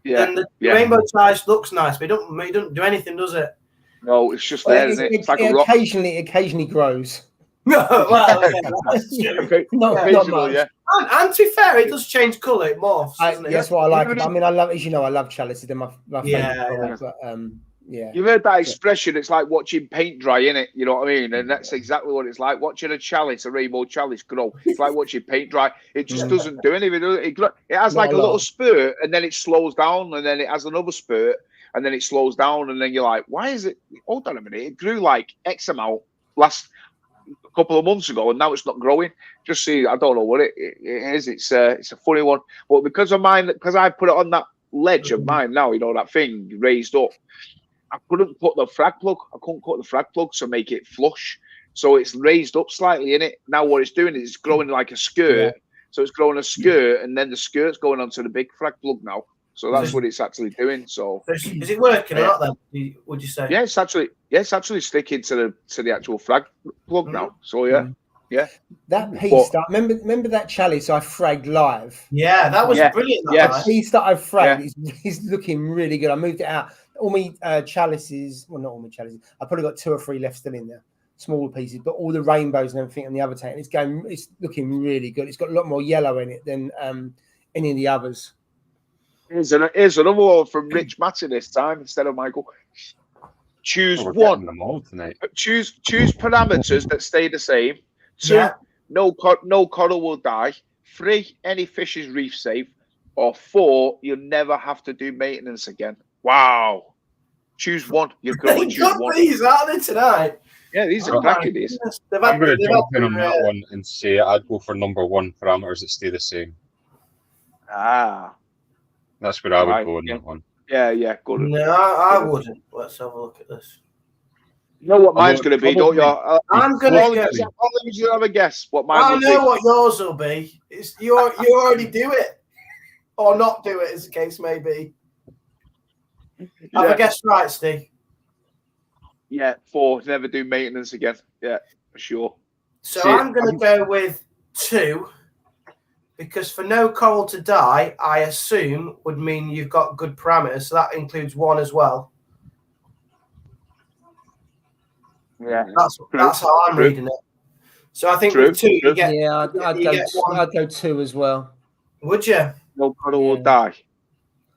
And the rainbow chalice looks nice, but it don't do anything, does it? No, it's just there, isn't it? It's like a rock. Occasionally grows. No, well, not much. Yeah. And to be fair, it does change colour. It morphs, doesn't it? That's what I like. I mean, I love chalices. They're my favourite colour. But, you've heard that expression. It's like watching paint dry, innit? You know what I mean? And that's exactly what it's like. Watching a rainbow chalice grow. It's like watching paint dry. It just doesn't do anything. It has like a little spurt, and then it slows down, and then it has another spurt. and then it slows down, and then you're like, why is it? Hold on a minute, it grew like X amount last couple of months ago, and now it's not growing. Just see, I don't know what it is. It's a funny one, but because of mine, because I put it on that ledge of mine now, you know, that thing raised up, I couldn't put the frag plug. I couldn't cut the frag plug to make it flush, so it's raised up slightly in it. Now what it's doing is it's growing like a skirt. So it's growing a skirt, and then the skirt's going onto the big frag plug now. So that's what it's actually doing. So is it working or not then? Would you say? Yeah, it's actually sticking to the actual frag plug now. So yeah. That piece that remember that chalice I fragged live? Yeah, that was brilliant. That piece that I fragged is looking really good. I moved it out. All my chalices, well, not all my chalices. I probably got 2 or 3 left still in there. Smaller pieces, but all the rainbows and everything on the other tank, it's looking really good. It's got a lot more yellow in it than any of the others. Here's another one from Rich Matty this time instead of Michael. Choose one. Them all tonight. Choose parameters that stay the same. 2, no coral will die. 3, any fish is reef safe. Or 4, you'll never have to do maintenance again. Wow. Choose one. You've got to choose one. These, aren't they, tonight? Yeah, these are cracking. These. I'm going to jump in on that one and say I'd go for number 1, parameters that stay the same. That's where I would go in that one. Yeah, good. No, I wouldn't. Let's have a look at this. You know what mine's going to be, don't you? I'm going to guess. I'll let you have a guess what mine I will be. know what yours will be. It's you already do it. Or not do it, as the case may be. Have a guess right, Steve. Yeah, 4, never do maintenance again. Yeah, for sure. So I'm going to go with 2, because for no coral to die, I assume would mean you've got good parameters. So that includes 1 as well. Yeah, that's how I'm reading it. So I think with 2, you get. Yeah, I'd go 2 as well. Would you? No coral will die.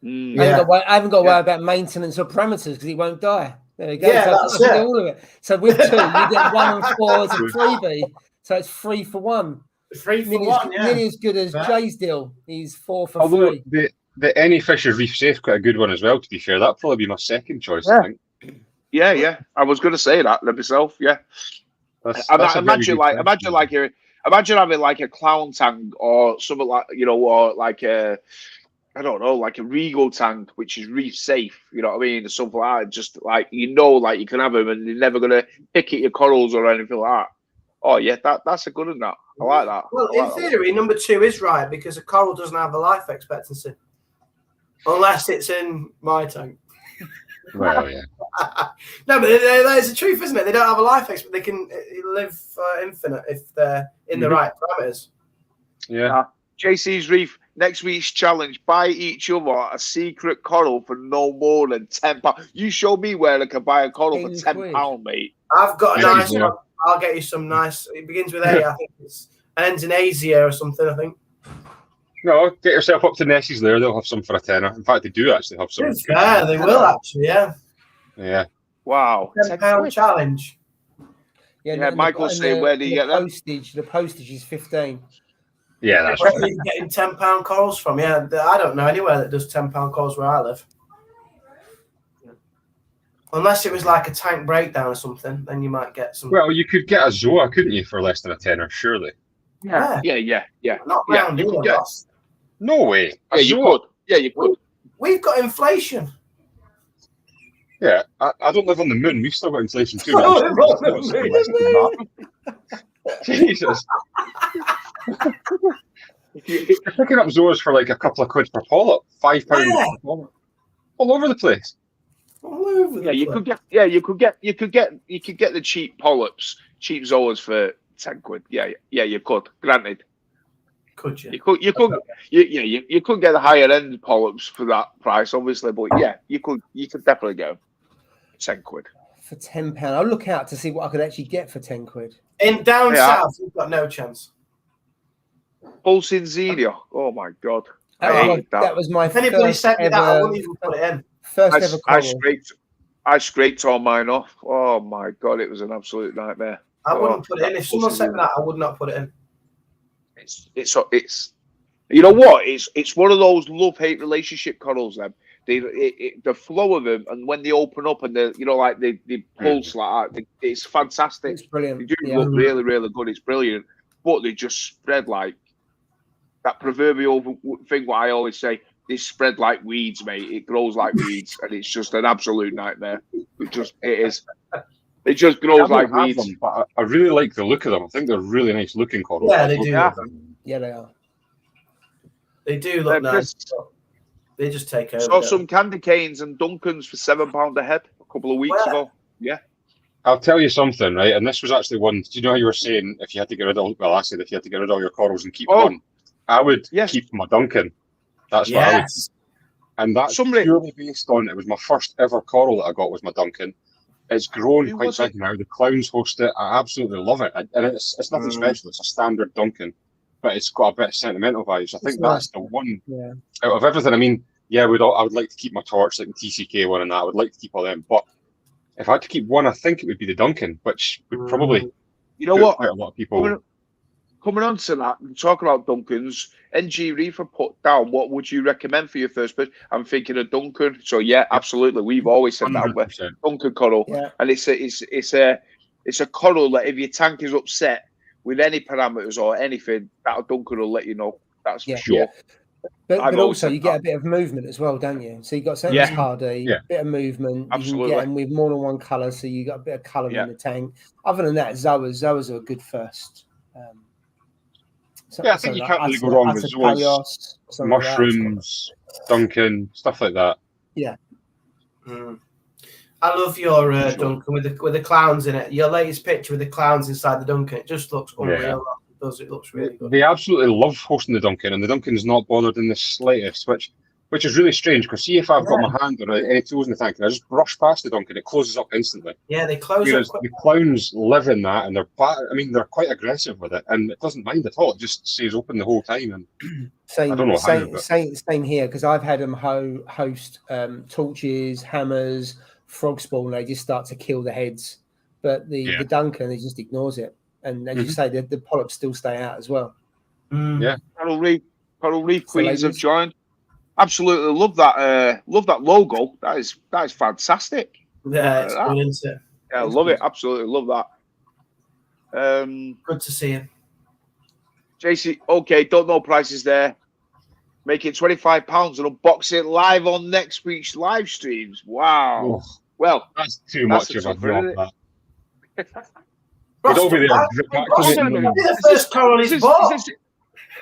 I haven't got to worry about maintenance or parameters because it won't die. There you go. Yeah, so that's all of it. So with 2, you get 1 and 4 as a freebie. So it's 3 for 1. 3 for 1, yeah. Nearly as good as Jay's deal. He's 4 for 3. The any fish is reef safe, quite a good one as well, to be fair. That'd probably be my second choice, I think. Yeah. I was going to say that myself. Yeah. Imagine having like a clown tank or something like, you know, or like a, I don't know, like a Regal tank, which is reef safe. You know what I mean? Something like that. Just like, you know, like you can have them and they're never going to pick at your corals or anything like that. Oh, yeah, that's a good one, that. I like that. Well, in theory, number 2 is right because a coral doesn't have a life expectancy. Unless it's in my tank. Well, yeah. No, but there's the truth, isn't it? They don't have a life expectancy. They can live infinite if they're in the right parameters. Yeah. JC's Reef, next week's challenge, buy each other a secret coral for no more than £10. You show me where I can buy a coral for £10, mate. I've got a nice one. I'll get you some nice. It begins with A, I think it's ends in Asia or something, I think. No, get yourself up to Nessie's there. They'll have some for a tenner. In fact, they do actually have some. Yeah, they will actually, Yeah. Wow. £10 challenge. Yeah, Michael say, where do you get that? The postage is 15. Yeah, that's right. Where are you getting £10 corals from? Yeah, I don't know anywhere that does £10 corals where I live. Unless it was like a tank breakdown or something, then you might get some. Well, you could get a Zoa, couldn't you, for less than a tenner, surely? Yeah. Not round you here. No way. Yeah, you could. Yeah, you could. We've got inflation. Yeah, I don't live on the moon. We've still got inflation too. Jesus. You're picking up Zoas for like a couple of quid per polyp, £5 per polyp, all over the place. You could get the cheap polyps, cheap Zoas for 10 quid. Yeah, you could. Granted. Could you? You could get the higher end polyps for that price, obviously, but yeah, you could definitely go 10 quid. For £10. I'll look out to see what I could actually get for 10 quid. In down south, you've got no chance. Pulsing Xenia. Oh my god. That was my first ever. Sent me that, I wouldn't even put it in. First ever I scraped all mine off. Oh my god, it was an absolute nightmare. I wouldn't put it in. If someone sent me that, I would not put it in. It's you know what? It's one of those love-hate relationship corals. Them the flow of them, and when they open up and they pulse like that, it's fantastic. It's brilliant. They do look really, really good. It's brilliant, but they just spread like that proverbial thing. What I always say, they spread like weeds, mate. It grows like weeds, and it's just an absolute nightmare. It is. It just grows like weeds. Them, but I really like the look of them. I think they're really nice looking corals. Yeah, they do. Yeah, they are. They do look nice. They just take over. Saw some candy canes and Duncans for £7 a head a couple of weeks ago. Yeah. I'll tell you something, right? And this was actually one. Do you know how you were saying if you had to get rid of? Well, I said if you had to get rid of all your corals and keep one, I would keep my Duncan. That's what I would. And that's purely based on it was my first ever coral that I got was my Duncan. It's grown quite big now. The clowns host it. I absolutely love it, and it's nothing special. It's a standard Duncan, but it's got a bit of sentimental value. So I think that's the one out of everything. I mean, I would like to keep my torch, like the TCK one, and that. I would like to keep all them, but if I had to keep one, I think it would be the Duncan, which would probably, quite a lot of people. Coming on to that, talking about Duncans, NG Reefer put down, what would you recommend for your first person? I'm thinking of Duncan. So absolutely. We've always said 100%. That Duncan coral, and it's a coral that if your tank is upset with any parameters or anything, that Duncan will let you know. That's for sure. But also you get a bit of movement as well, don't you? So you got something hardy, bit of movement. Absolutely. You can get them with more than one colour, so you got a bit of colour in the tank. Other than that, Zoas are a good first. I think you can't really go wrong with Zoas, mushrooms, Duncan, stuff like that. Yeah. I love your Duncan with the clowns in it. Your latest picture with the clowns inside the Duncan, it just looks unreal. It looks really good. They absolutely love hosting the Duncan, and the Duncan's not bothered in the slightest, which is really strange. Because see, if I've got my hand on any tools in the tank and I just brush past the Duncan, it closes up instantly. Yeah, they close up. The clowns live in that, and they're quite aggressive with it, and it doesn't mind at all. It just stays open the whole time. And I don't know same here, because I've had them host torches, hammers, frog spawn. They just start to kill the heads, but the Duncan, he just ignores it. And as you say, the polyps still stay out as well. Yeah. Coral Reef Queens have joined. Absolutely love that. Love that logo. That is fantastic. Yeah, it's brilliant. Yeah, I love it. Absolutely love that. Good to see you, JC. Okay, don't know prices there. Make it £25 and unbox it live on next week's live streams. Wow. Oh, well, that's too much of a drop. Ross,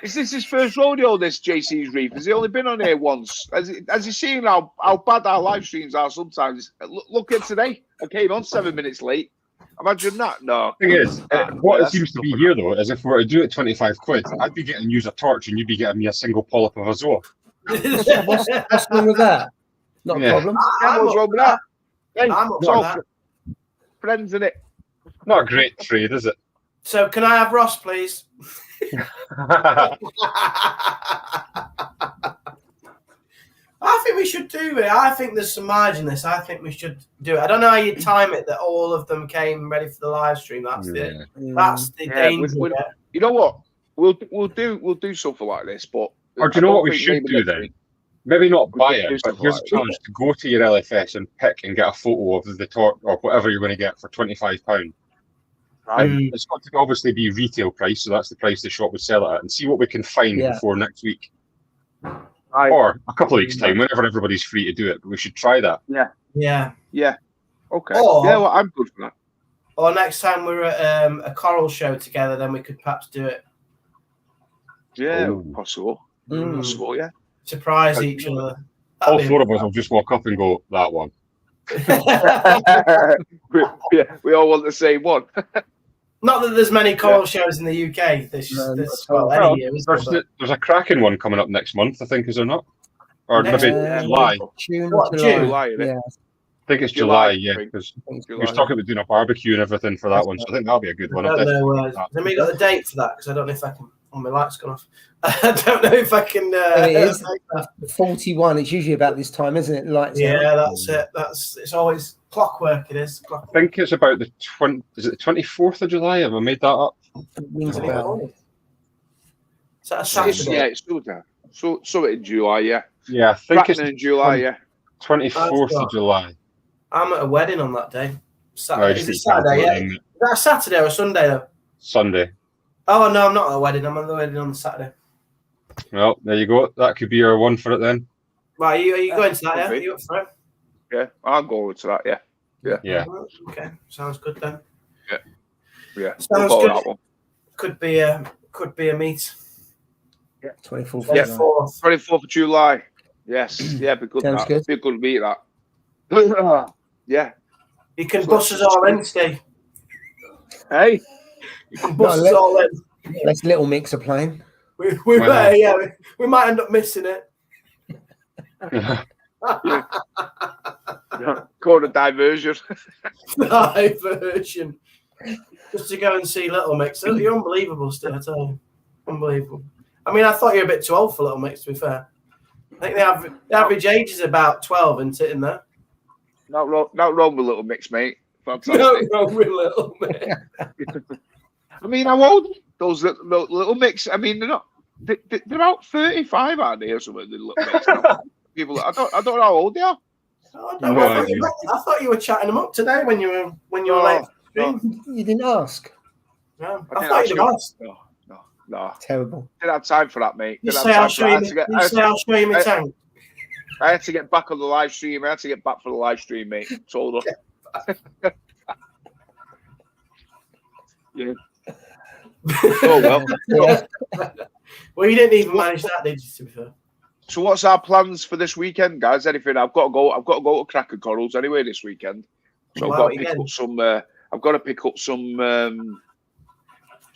is this his first rodeo, this JC's Reef? Has he only been on here once? Has he seen how bad our live streams are sometimes? Look at today. I came on 7 minutes late. Imagine that. No. The thing is, what it seems to be here, though, is if we were to do it 25 quid, I'd be getting use a torch and you'd be getting me a single polyp of a Zoa. What's wrong with that? Not a problem. What's wrong with that? Hey, I'm up for that. Friends in it. Not a great trade, is it? So, can I have Ross, please? I think we should do it. I think there's some margin in this. I think we should do it. I don't know how you time it that all of them came ready for the live stream. That's the danger. You know what? We'll do something like this, but or do you know what we should do then? Maybe not buy it, but here's a challenge to go to your LFS and pick and get a photo of the torch or whatever you're going to get for £25. It's got to obviously be retail price, so that's the price the shop would sell it at, and see what we can find before next week. Or a couple of weeks' time, whenever everybody's free to do it. But we should try that. Yeah. Okay. Well, I'm good for that. Or next time we're at a coral show together, then we could perhaps do it. Yeah, possible. Possible, yeah. Surprise each other. All four of us will just walk up and go, that one. we all want the same one. Not that there's many coral shows in the UK any year. There's a cracking one coming up next month, I think, is there not? Or maybe July. July. Yeah. I think it's July, because we were talking about doing a barbecue and everything for that one, so I think that'll be a good one. I don't know. Then we got the date for that, because I don't know if I can. Oh, my light's gone off. I don't know if I can. It is 41. It's usually about this time, isn't it? Lights out. That's it. It's always clockwork. It is. I think it's about the 24th of July. Have I made that up? It rings a bell. Is that a Saturday? It's still there. So in July, Yeah, I think it's in July. 24th of July. I'm at a wedding on that day. Saturday. Is it Saturday? Yeah. Is that a Saturday or a Sunday though? Sunday. Oh no, I'm not at a wedding. I'm at the wedding on the Saturday. Well, there you go. That could be your one for it then. Right, are you going to that? Yeah, are you up for it? Yeah, I'll go to that. Yeah. Okay, sounds good then. Yeah. Sounds we'll good. that one. Could be a meet. Yeah, 24th. 24th of July. Yes. Yeah, be good. Sounds good. Be a good meet that. Yeah. You can bust us all in, Steve. Hey. You can bust us all in. Let's Little Mix are playing. We may, yeah. We might end up missing it. Go to diversion. Diversion. Just to go and see Little Mix. You're unbelievable, Steve, I tell you. Unbelievable. I mean, I thought you were a bit too old for Little Mix, to be fair. I think the average age is about 12, isn't it, in there? Not wrong with Little Mix, mate. Fantastic. Not wrong with Little Mix. I mean, how old those Little Mix? I mean, they're not. They're about 35, aren't they, or something? The Little Mix. People, I don't know how old they are. I thought you were chatting them up today when you were late. No. You didn't ask. No, I thought you'd asked. No. Terrible. Didn't have time for that, mate. You say I'll show you my tank. I had to get back on the live stream. I had to get back for the live stream, mate. Told her. Yeah. Oh well. Yeah. Well, you didn't even manage that, did you? To be fair. So, what's our plans for this weekend, guys? Anything? I've got to go to Cracker Corals anyway this weekend. So I've got to pick up some. I've got to pick up some.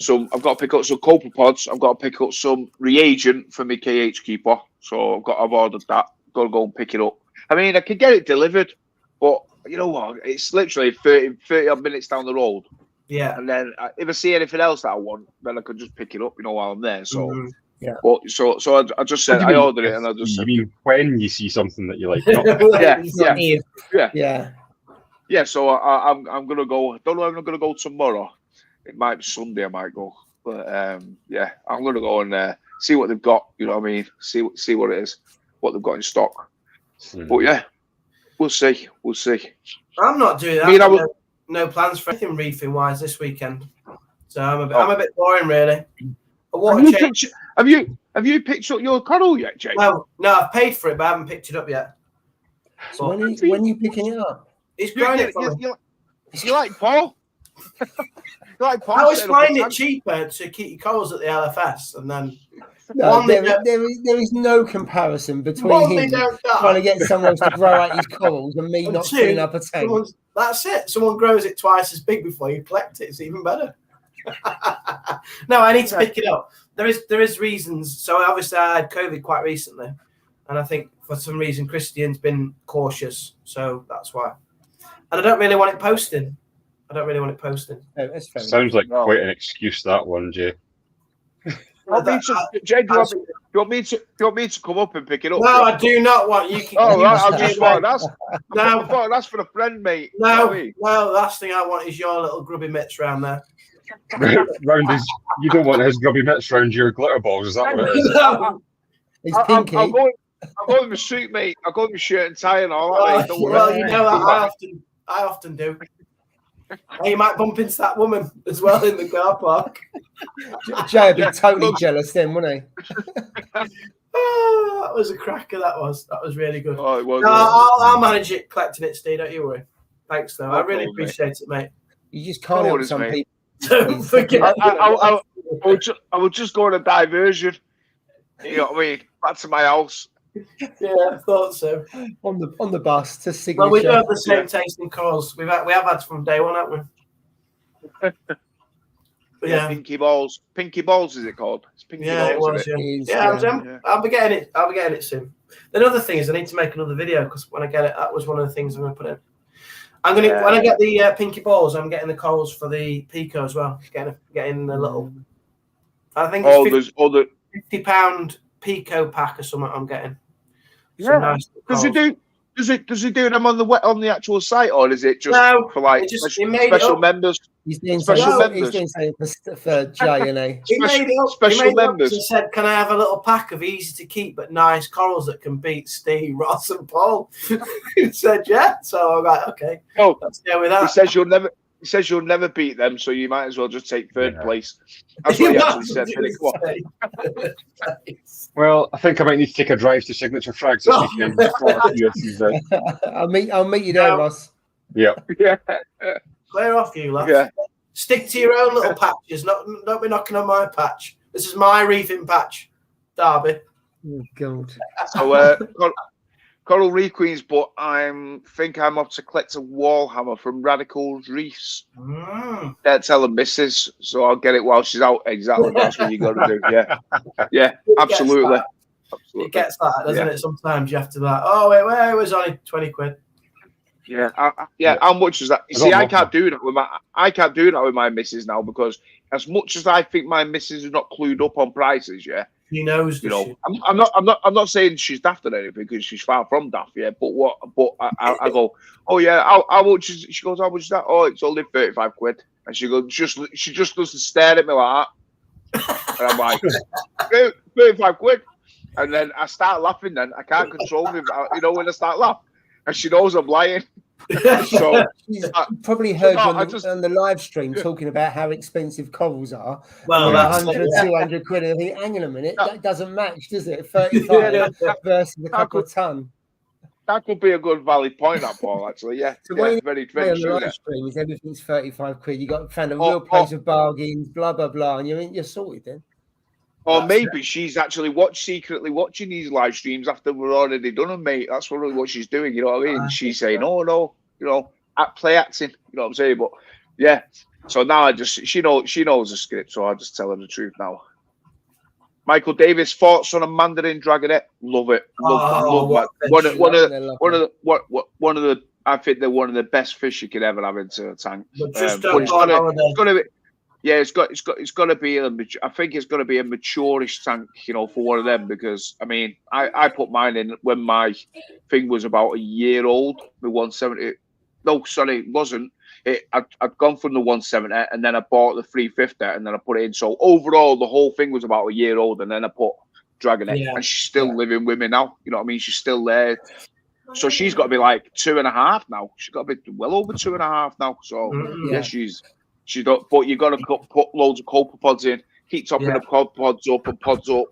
I've got to pick up some copepods. I've got to pick up some reagent for my KH keeper. So I've ordered that. Got to go and pick it up. I mean, I could get it delivered, but you know what? It's literally 30 odd minutes down the road. Yeah. And then if I see anything else that I want, then I could just pick it up, while I'm there. So yeah. But so I just said I ordered it, and I just. You mean when you see something that you like? Yeah. So I'm gonna go. I don't know if I'm gonna go tomorrow. It might be Sunday. I might go, but I'm gonna go and see what they've got. You know what I mean? See what it is, what they've got in stock. But yeah, we'll see. I'm not doing that. I mean, no plans for anything reefing wise this weekend, so I'm a bit boring really. Have you picked up your coral yet, Jake? No, I've paid for it, but I haven't picked it up yet. So when are you picking it up? He's growing it for me. You like Paul? I always find it cheaper to keep your corals at the LFS, and then there is no comparison between him trying to get someone else to grow out his corals and me not filling up a tank. That's it. Someone grows it twice as big before you collect it. It's even better. No, I need to pick it up. There is reasons. So obviously I had COVID quite recently, and I think for some reason Christian's been cautious, so that's why. And I don't really want it posting. No, that's fair. Sounds like quite an excuse, that one, Jay. Jay, do you want me to come up and pick it up? No, I do not want you. That's for a friend, mate. No, the last thing I want is your little grubby mitts round there. You don't want his grubby mitts round your glitter balls, is that what it is? No. It's pinky. I'll go with my suit, mate. I'll go with my shirt and tie and all that. Well, you know that I often do. And you might bump into that woman as well in the car park. Jay would be totally jealous then, wouldn't he? Oh, that was a cracker. That was really good. Oh, it was. No, I'll manage it, collecting it, Steve. Don't you worry. Thanks, though. I really appreciate it, mate. You just can't help some people. Don't forget. I would just go on a diversion. You know what I mean? Back to my house. Yeah, I thought so. On the bus to Signature. Well, we do have the same taste in corals. We have had from day one, haven't we? Yeah. Pinky balls. Pinky balls is it called? It's Pinky balls. I'll be getting it. I'll be getting it soon. Another thing is I need to make another video because when I get it, that was one of the things I'm going to put in. When I get the pinky balls, I'm getting the corals for the pico as well. Getting a little. I think it's £50 pico pack or something. I'm getting. Yeah, because Does he do them on the actual site, or is it just for like special members? He's doing special something, members. He's doing something for Jay, and he made it up. Special he made members. It up and said, "Can I have a little pack of easy to keep but nice corals that can beat Steve, Ross, and Paul?" He said, "Yeah." So I'm like, "Okay, let's go with that." He says you'll never beat them, so you might as well just take third place. That's what he actually said. Well, I think I might need to take a drive to Signature Frags this weekend. I'll meet you there, Ross. Yeah. Clear off, you lads. Yeah. Stick to your own little patches. Don't be knocking on my patch. This is my reefing patch, Derby. Oh God. So Coral Reef Queens, but I think I'm up to collect a wall hammer from Radicals Reefs. They're telling Mrs. So I'll get it while she's out. Exactly, that's what you got to do. Yeah, absolutely. It gets that, doesn't it? Sometimes you have to be like, oh wait, it was only 20 quid. Yeah, How much is that? You see, I can't do that with my missus now, because as much as I think my missus is not clued up on prices, he knows. I'm not saying she's daft or anything, because she's far from daft. Yeah, but I go, oh yeah, how much is? She goes, how much is that? Oh, it's only 35 quid. And she goes, she just doesn't stare at me like that. And I'm like, 35 quid. And then I start laughing. Then I can't control me. When I start laughing, and she knows I'm lying. So you probably heard on the live stream talking about how expensive corals are. Well, 100, 200 quid. I think, hang on a minute, that doesn't match, does it? 35 versus a couple of ton. That could be a good valid point, that Paul. Actually, yeah. So very true. On the live stream is everything's 35 quid. You got found a real place of bargains, blah blah blah, and you're sorted then. Or maybe she's actually secretly watching these live streams after we're already done them, mate. That's really what she's doing, you know what I mean? She's saying, oh, no, play acting, you know what I'm saying? But, yeah. So now she knows the script, so I'll just tell her the truth now. Michael Davis, thoughts on a Mandarin Dragonette? Love it. Love it. One of the I think they're one of the best fish you could ever have into a tank. It's got to be I think it's got to be a mature-ish tank, for one of them, because I put mine in when my thing was about a year old. The 170. No, sorry, it wasn't. I'd gone from the 170, and then I bought the 350, and then I put it in. So overall, the whole thing was about a year old, and then I put Dragonette, and she's still living with me now. You know what I mean? She's still there. So she's got to be like 2.5 now. She's got to be well over 2.5 now. So she's got. But you got to put loads of copepods in, keep topping the pods up,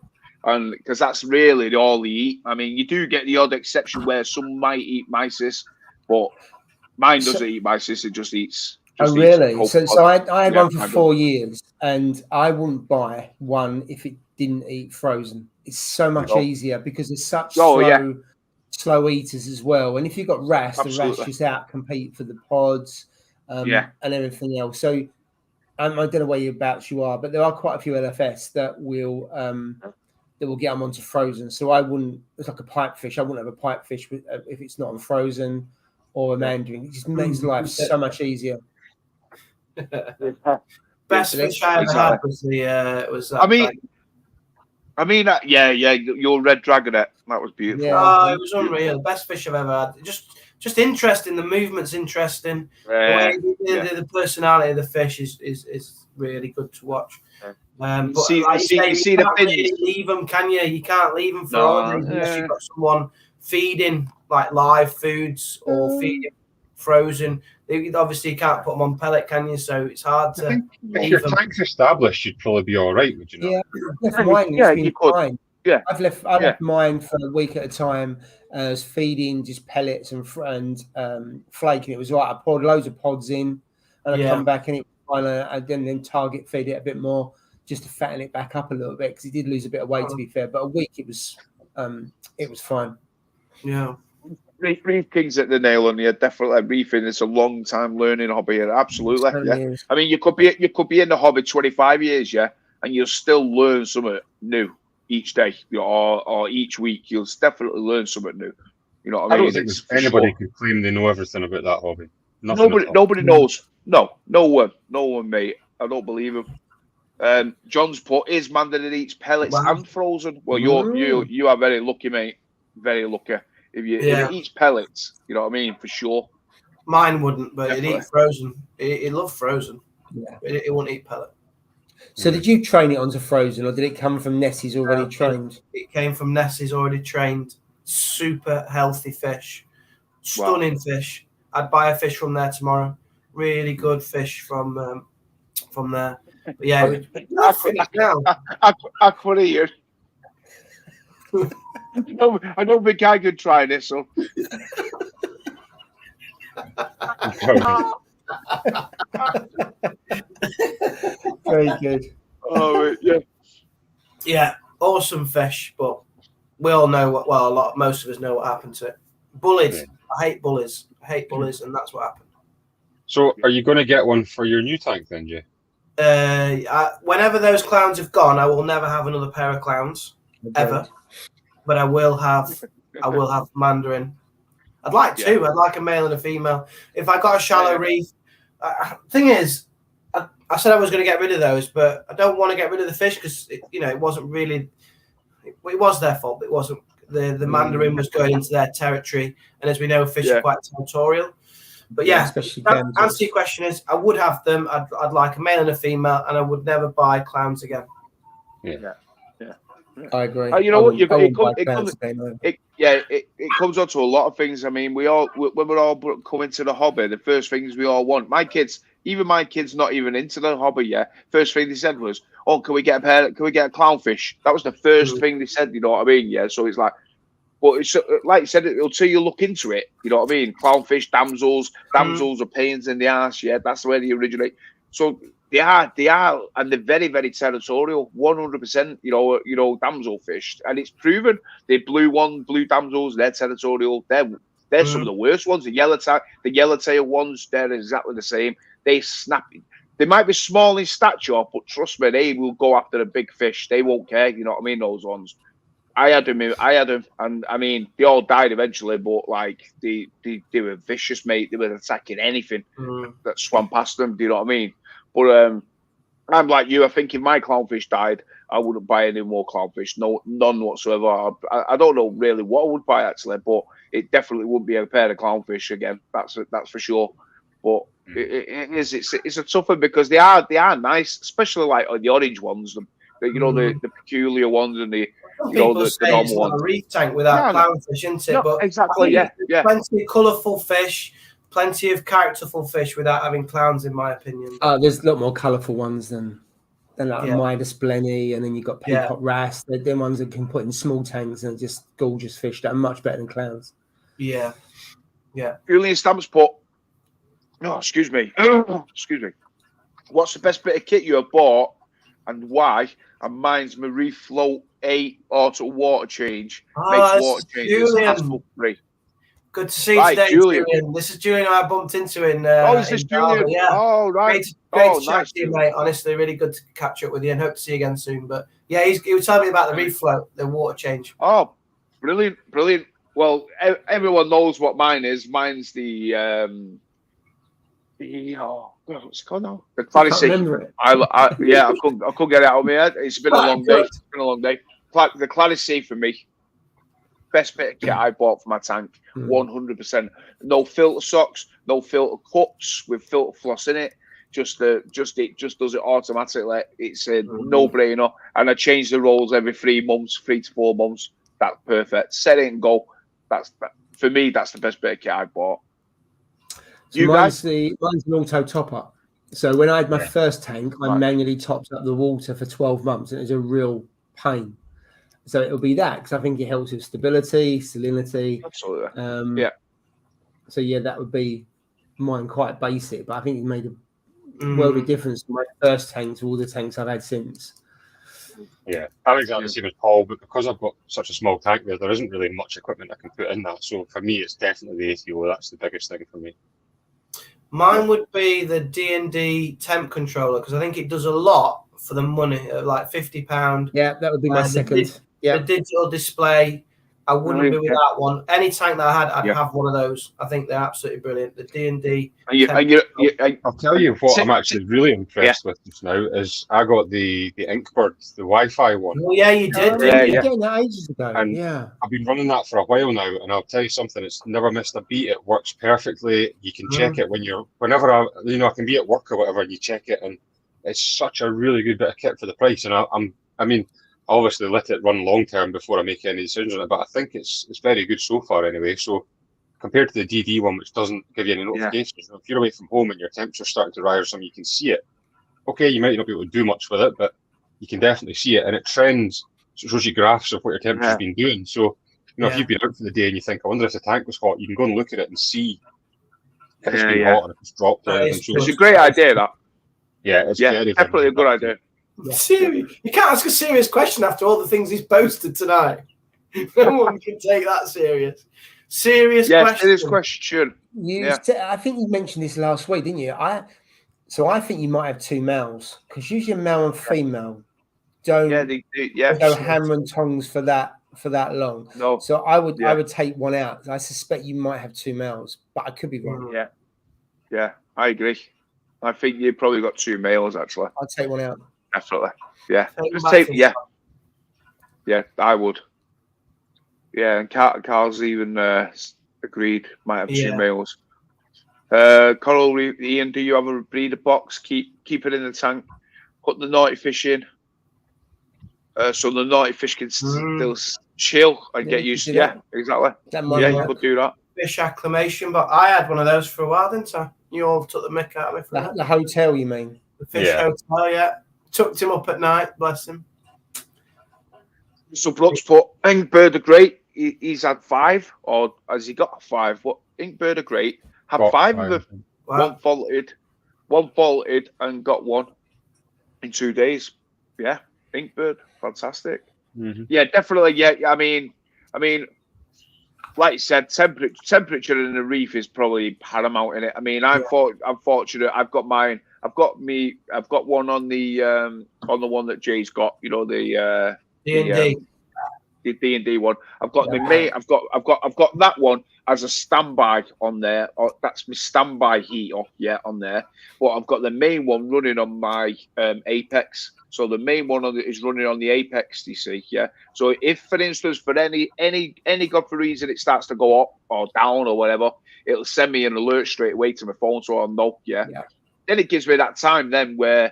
and because that's really all they eat. I mean, you do get the odd exception where some might eat mysis, but mine doesn't eat mysis. It just eats. Really? So I had one for 4 years, and I wouldn't buy one if it didn't eat frozen. It's so much easier because it's such slow eaters as well. And if you've got wrasse, the wrasse just out compete for the pods and everything else. So I don't know whereabouts you are, but there are quite a few LFS that will get them onto frozen. So I wouldn't. It's like a pipefish. I wouldn't have a pipefish if it's not on frozen or a mandarin. It just makes life so much easier. Best fish I ever had was your red dragonette. That was beautiful. Yeah, it was unreal. Best fish I've ever had. Just interesting. The movement's interesting. The personality of the fish is really good to watch. But you can't really leave them, can you? You can't leave them for holidays unless you've got someone feeding like live foods or feeding frozen. Obviously, you can't put them on pellet, can you? So it's hard to. If your tank's established, you'd probably be all right, would you know? You could. Yeah, I left mine for a week at a time as feeding just pellets and flaking. It was right. I poured loads of pods in, and I come back and it was fine. I then target feed it a bit more just to fatten it back up a little bit because it did lose a bit of weight to be fair. But a week it was fine. Yeah. Reefing's at the nail on you. Definitely reefing. It's a long time learning hobby. Absolutely. Yeah. I mean, you could be in the hobby 25 years, and you'll still learn something new each day, or each week. You'll definitely learn something new. You know what I mean? I don't think anybody could claim they know everything about that hobby. Nobody knows. No one, mate. I don't believe him. John's put is Mandarin eats pellets and frozen. Well, you are very lucky, mate. Very lucky. If it eats pellets, you know what I mean, for sure. Mine wouldn't, but Definitely. it'd eat frozen. It loved frozen. Yeah. It wouldn't eat pellet. So did you train it onto frozen, or did it come from Nessie's already trained? It came from Nessie's already trained. Super healthy fish. Stunning fish. I'd buy a fish from there tomorrow. Really good fish from there. But yeah, I couldn't hear. I don't think I could try this. So. Very good. Oh yeah. Yeah, awesome fish, but we all know most of us know what happened to it. Bullied. Yeah. I hate bullies, and that's what happened. So, are you going to get one for your new tank then, Jay? Whenever those clowns have gone, I will never have another pair of clowns ever. But I will have Mandarin. I'd like two. Yeah. I'd like a male and a female. If I got a shallow reef, thing is, I said I was going to get rid of those, but I don't want to get rid of the fish because it wasn't really. It was their fault. But it wasn't. The Mandarin was going into their territory, and as we know, fish are quite territorial. But especially answer your question is, I would have them. I'd like a male and a female, and I would never buy clowns again. Yeah. I agree. You know what? It comes on to a lot of things. I mean, when we're all coming to the hobby, the first things we all want. My kids not even into the hobby yet. First thing they said was, "Oh, can we get a clownfish?" That was the first thing they said. You know what I mean? Yeah. So it's like, but it's like you said, until you look into it, you know what I mean? Clownfish, damsels are pains in the ass. Yeah, that's the way they originate. So. They are, and they're very, very territorial. 100%, you know, damsel fish, and it's proven. The blue damsels, they're territorial. They're some of the worst ones. The yellowtail ones, they're exactly the same. They snap. They might be small in stature, but trust me, they will go after a big fish. They won't care. You know what I mean? Those ones. I had them, and I mean, they all died eventually, but like they were vicious, mate. They were attacking anything that swam past them. Do you know what I mean? But I'm like you. I think if my clownfish died, I wouldn't buy any more clownfish. No, none whatsoever. I don't know really what I would buy actually, but it definitely wouldn't be a pair of clownfish again. That's for sure. But it's a tough one because they are nice, especially like the orange ones, the peculiar ones and the the normal ones. A reef tank without clownfish, isn't it? No, but exactly. Yeah. Plenty of colourful fish. Plenty of characterful fish without having clowns, in my opinion. There's a lot more colourful ones than like Midas Blenny, and then you've got Peacock Wrasse. They're ones that can put in small tanks and just gorgeous fish that are much better than clowns. Yeah. Julian Stamps put. Oh, excuse me. Excuse me. What's the best bit of kit you have bought and why? And mine's my Reef Float 8 auto water change. Makes water changes hassle-free. Good to see you today, Julian. This is Julian I bumped into in is this Julian? Yeah. Oh, right. Great to chat to you, mate. Honestly, really good to catch up with you and hope to see you again soon. But yeah, he was telling me about the Reef Float, the water change. Oh, brilliant. Well, everyone knows what mine is. Mine's the what's it called now? The Clarity. I couldn't get it out of my head. It's been a long day. The Clarity for me. Best bit of kit I bought for my tank, 100%. No filter socks, no filter cups with filter floss in it. It just does it automatically. It's a no-brainer. And I change the rolls every 3 to 4 months. That's perfect. Set it and go. For me, that's the best bit of kit I bought. So mine's an auto top-up. So when I had my first tank, I manually topped up the water for 12 months, and it was a real pain. So it'll be that because I think it helps with stability, salinity. Absolutely. So that would be mine, quite basic, but I think it made a world of difference from my first tank to all the tanks I've had since. Yeah, I'm exactly the same as Paul, but because I've got such a small tank there isn't really much equipment I can put in that. So for me, it's definitely the ATO. That's the biggest thing for me. Mine would be the D&D temp controller because I think it does a lot for the money, like £50. Yeah, that would be my second. The digital display, I wouldn't be without one. Any tank that I had, I'd have one of those. I think they're absolutely brilliant. The D&D. I'll tell you what I'm actually really impressed with just now is I got the Inkbird, the Wi-Fi one. Oh yeah, you did. Getting that ages ago. And I've been running that for a while now, and I'll tell you something. It's never missed a beat. It works perfectly. You can check it whenever I can be at work or whatever, and you check it, and it's such a really good bit of kit for the price. And I mean, obviously let it run long term before I make any decisions on it, but I think it's very good so far anyway. So compared to the DD one, which doesn't give you any notifications, if you're away from home and your temperature's starting to rise or something, you can see it. Okay, you might not be able to do much with it, but you can definitely see it, and it trends. So it shows you graphs of what your temperature's been doing. So if you've been out for the day and you think, I wonder if the tank was hot, you can go and look at it and see if it's been hot and if it's dropped. It's a great idea, that. Yeah, it's definitely a good idea. Serious. You can't ask a serious question after all the things he's posted tonight. No one can take that serious. Serious question. Serious question. I think you mentioned this last week, didn't you? I think you might have two males, because usually a male and female don't go hammer and tongs for that long. No. So I would take one out. I suspect you might have two males, but I could be wrong. Yeah, I agree. I think you probably got two males actually. I'd take one out. Definitely. Yeah. Yeah, I would. Yeah, and Carl's even agreed might have two males. Coral, Ian, do you have a breeder box? Keep it in the tank. Put the naughty fish in, so the naughty fish can still chill and get used to. Yeah, exactly. You could do that. Fish acclimation, but I had one of those for a while, didn't I? You all took the mick out of me for that. The hotel, you mean? The fish hotel, yeah. Tucked him up at night, bless him. So Brooks put Inkbird are great. He's had 5, or has he got 5? What Inkbird are great. Had 5 of them. Wow. One faulted, and got 1 in 2 days. Yeah, Inkbird, fantastic. Yeah, definitely. Yeah, I mean, like you said, temperature in the reef is probably paramount in it. I mean, I'm fortunate. I've got mine. I've got one on the one that Jay's got. You know, the D&D. The D&D one. I've got the main. I've got that one as a standby on there. Or that's my standby heater. Yeah, on there. But I've got the main one running on my Apex. So the main one is running on the Apex. You see, yeah. So if, for instance, for any God for reason it starts to go up or down or whatever, it'll send me an alert straight away to my phone, so I'll know. Yeah. Then it gives me that time then where I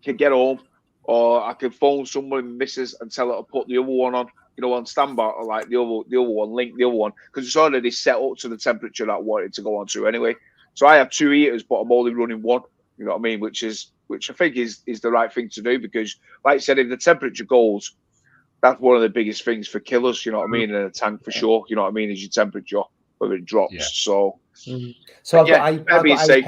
can get home, or I can phone someone, missus, and tell her to put the other one on, on standby, or like the other one, link the other one, because it's already set up to the temperature that I wanted to go on to anyway. So I have 2 heaters, but I'm only running one. You know what I mean? Which I think is the right thing to do, because, like I said, if the temperature goes, that's one of the biggest things for killers. You know what I mean? In a tank for sure. You know what I mean? Is your temperature, whether it drops. Yeah. So. So I've got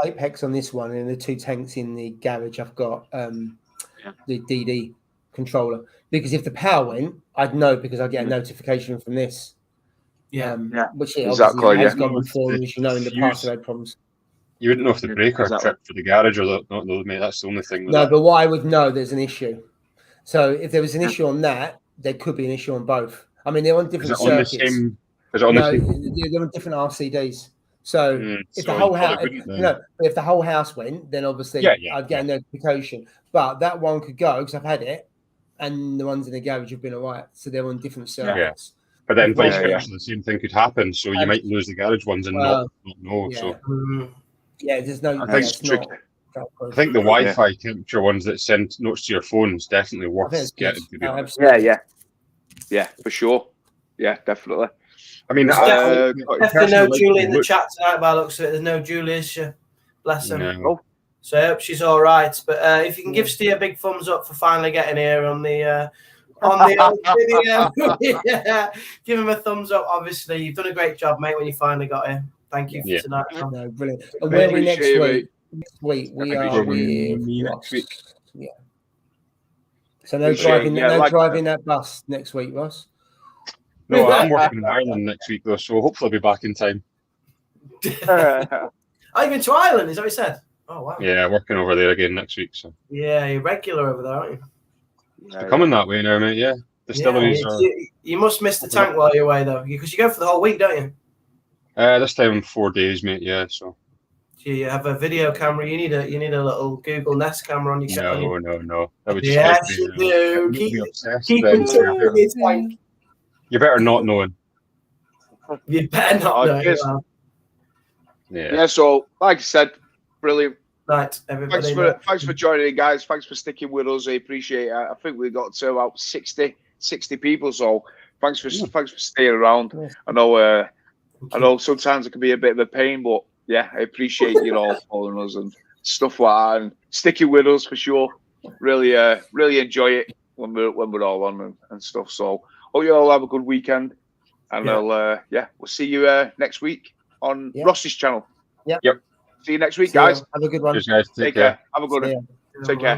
Apex on this one, and the 2 tanks in the garage. I've got the DD controller, because if the power went, I'd know, because I get a notification from this. Which it obviously has gone before, as you know, in the past I've had problems. You wouldn't know if the breaker tripped for the garage or not, mate. That's the only thing. No, but what I would know, there's an issue. So if there was an issue on that, there could be an issue on both. I mean, they're on different circuits. They're on different RCDs. So if the whole house, if the whole house went, then obviously I'd get a notification. But that one could go, because I've had it, and the ones in the garage have been all right. So they're on different circuits. But then vice versa, the same thing could happen. So you might lose the garage ones and not know. So there's no. I think the Wi-Fi temperature ones that send notes to your phone is definitely worth getting. Yeah, for sure. Yeah, definitely. I mean, definitely no Julie in the chat tonight. By the looks of it, there's no Julie. Is she? Bless her. No. So I hope she's all right. But if you can give Steve a big thumbs up for finally getting here on the video, give him a thumbs up. Obviously, you've done a great job, mate, when you finally got here. Thank you for tonight. No, brilliant. And where are we next week? Next week we are with next week. Yeah. So no driving that bus next week, Ross. No, I'm working in Ireland next week though, so hopefully I'll be back in time. Are you going to Ireland? Is that what you said? Oh wow. Yeah, working over there again next week. So yeah, you're regular over there, aren't you? It's becoming that way now, mate. Yeah. distilleries. You must miss the tank while you're away, though, because you go for the whole week, don't you? This time 4 days, mate. Yeah, so. Do you have a video camera? You need a little Google Nest camera on your. No. That would just yes, you do. Keep in touch with your tank. You better not know it. You better not know it. Yeah. So, like I said, brilliant. Right, everybody. Thanks for joining in, guys. Thanks for sticking with us. I appreciate it. I think we got to about 60 people. So thanks for staying around. I know sometimes it can be a bit of a pain, but yeah, I appreciate you all following us and stuff like that, and sticking with us for sure. Really enjoy it when we're all on and stuff. So hope you all have a good weekend, and we'll see you next week on Ross's channel. Yep. See you next week, guys. Have a good one. Cheers, guys. Take care. Have a good one. Take care.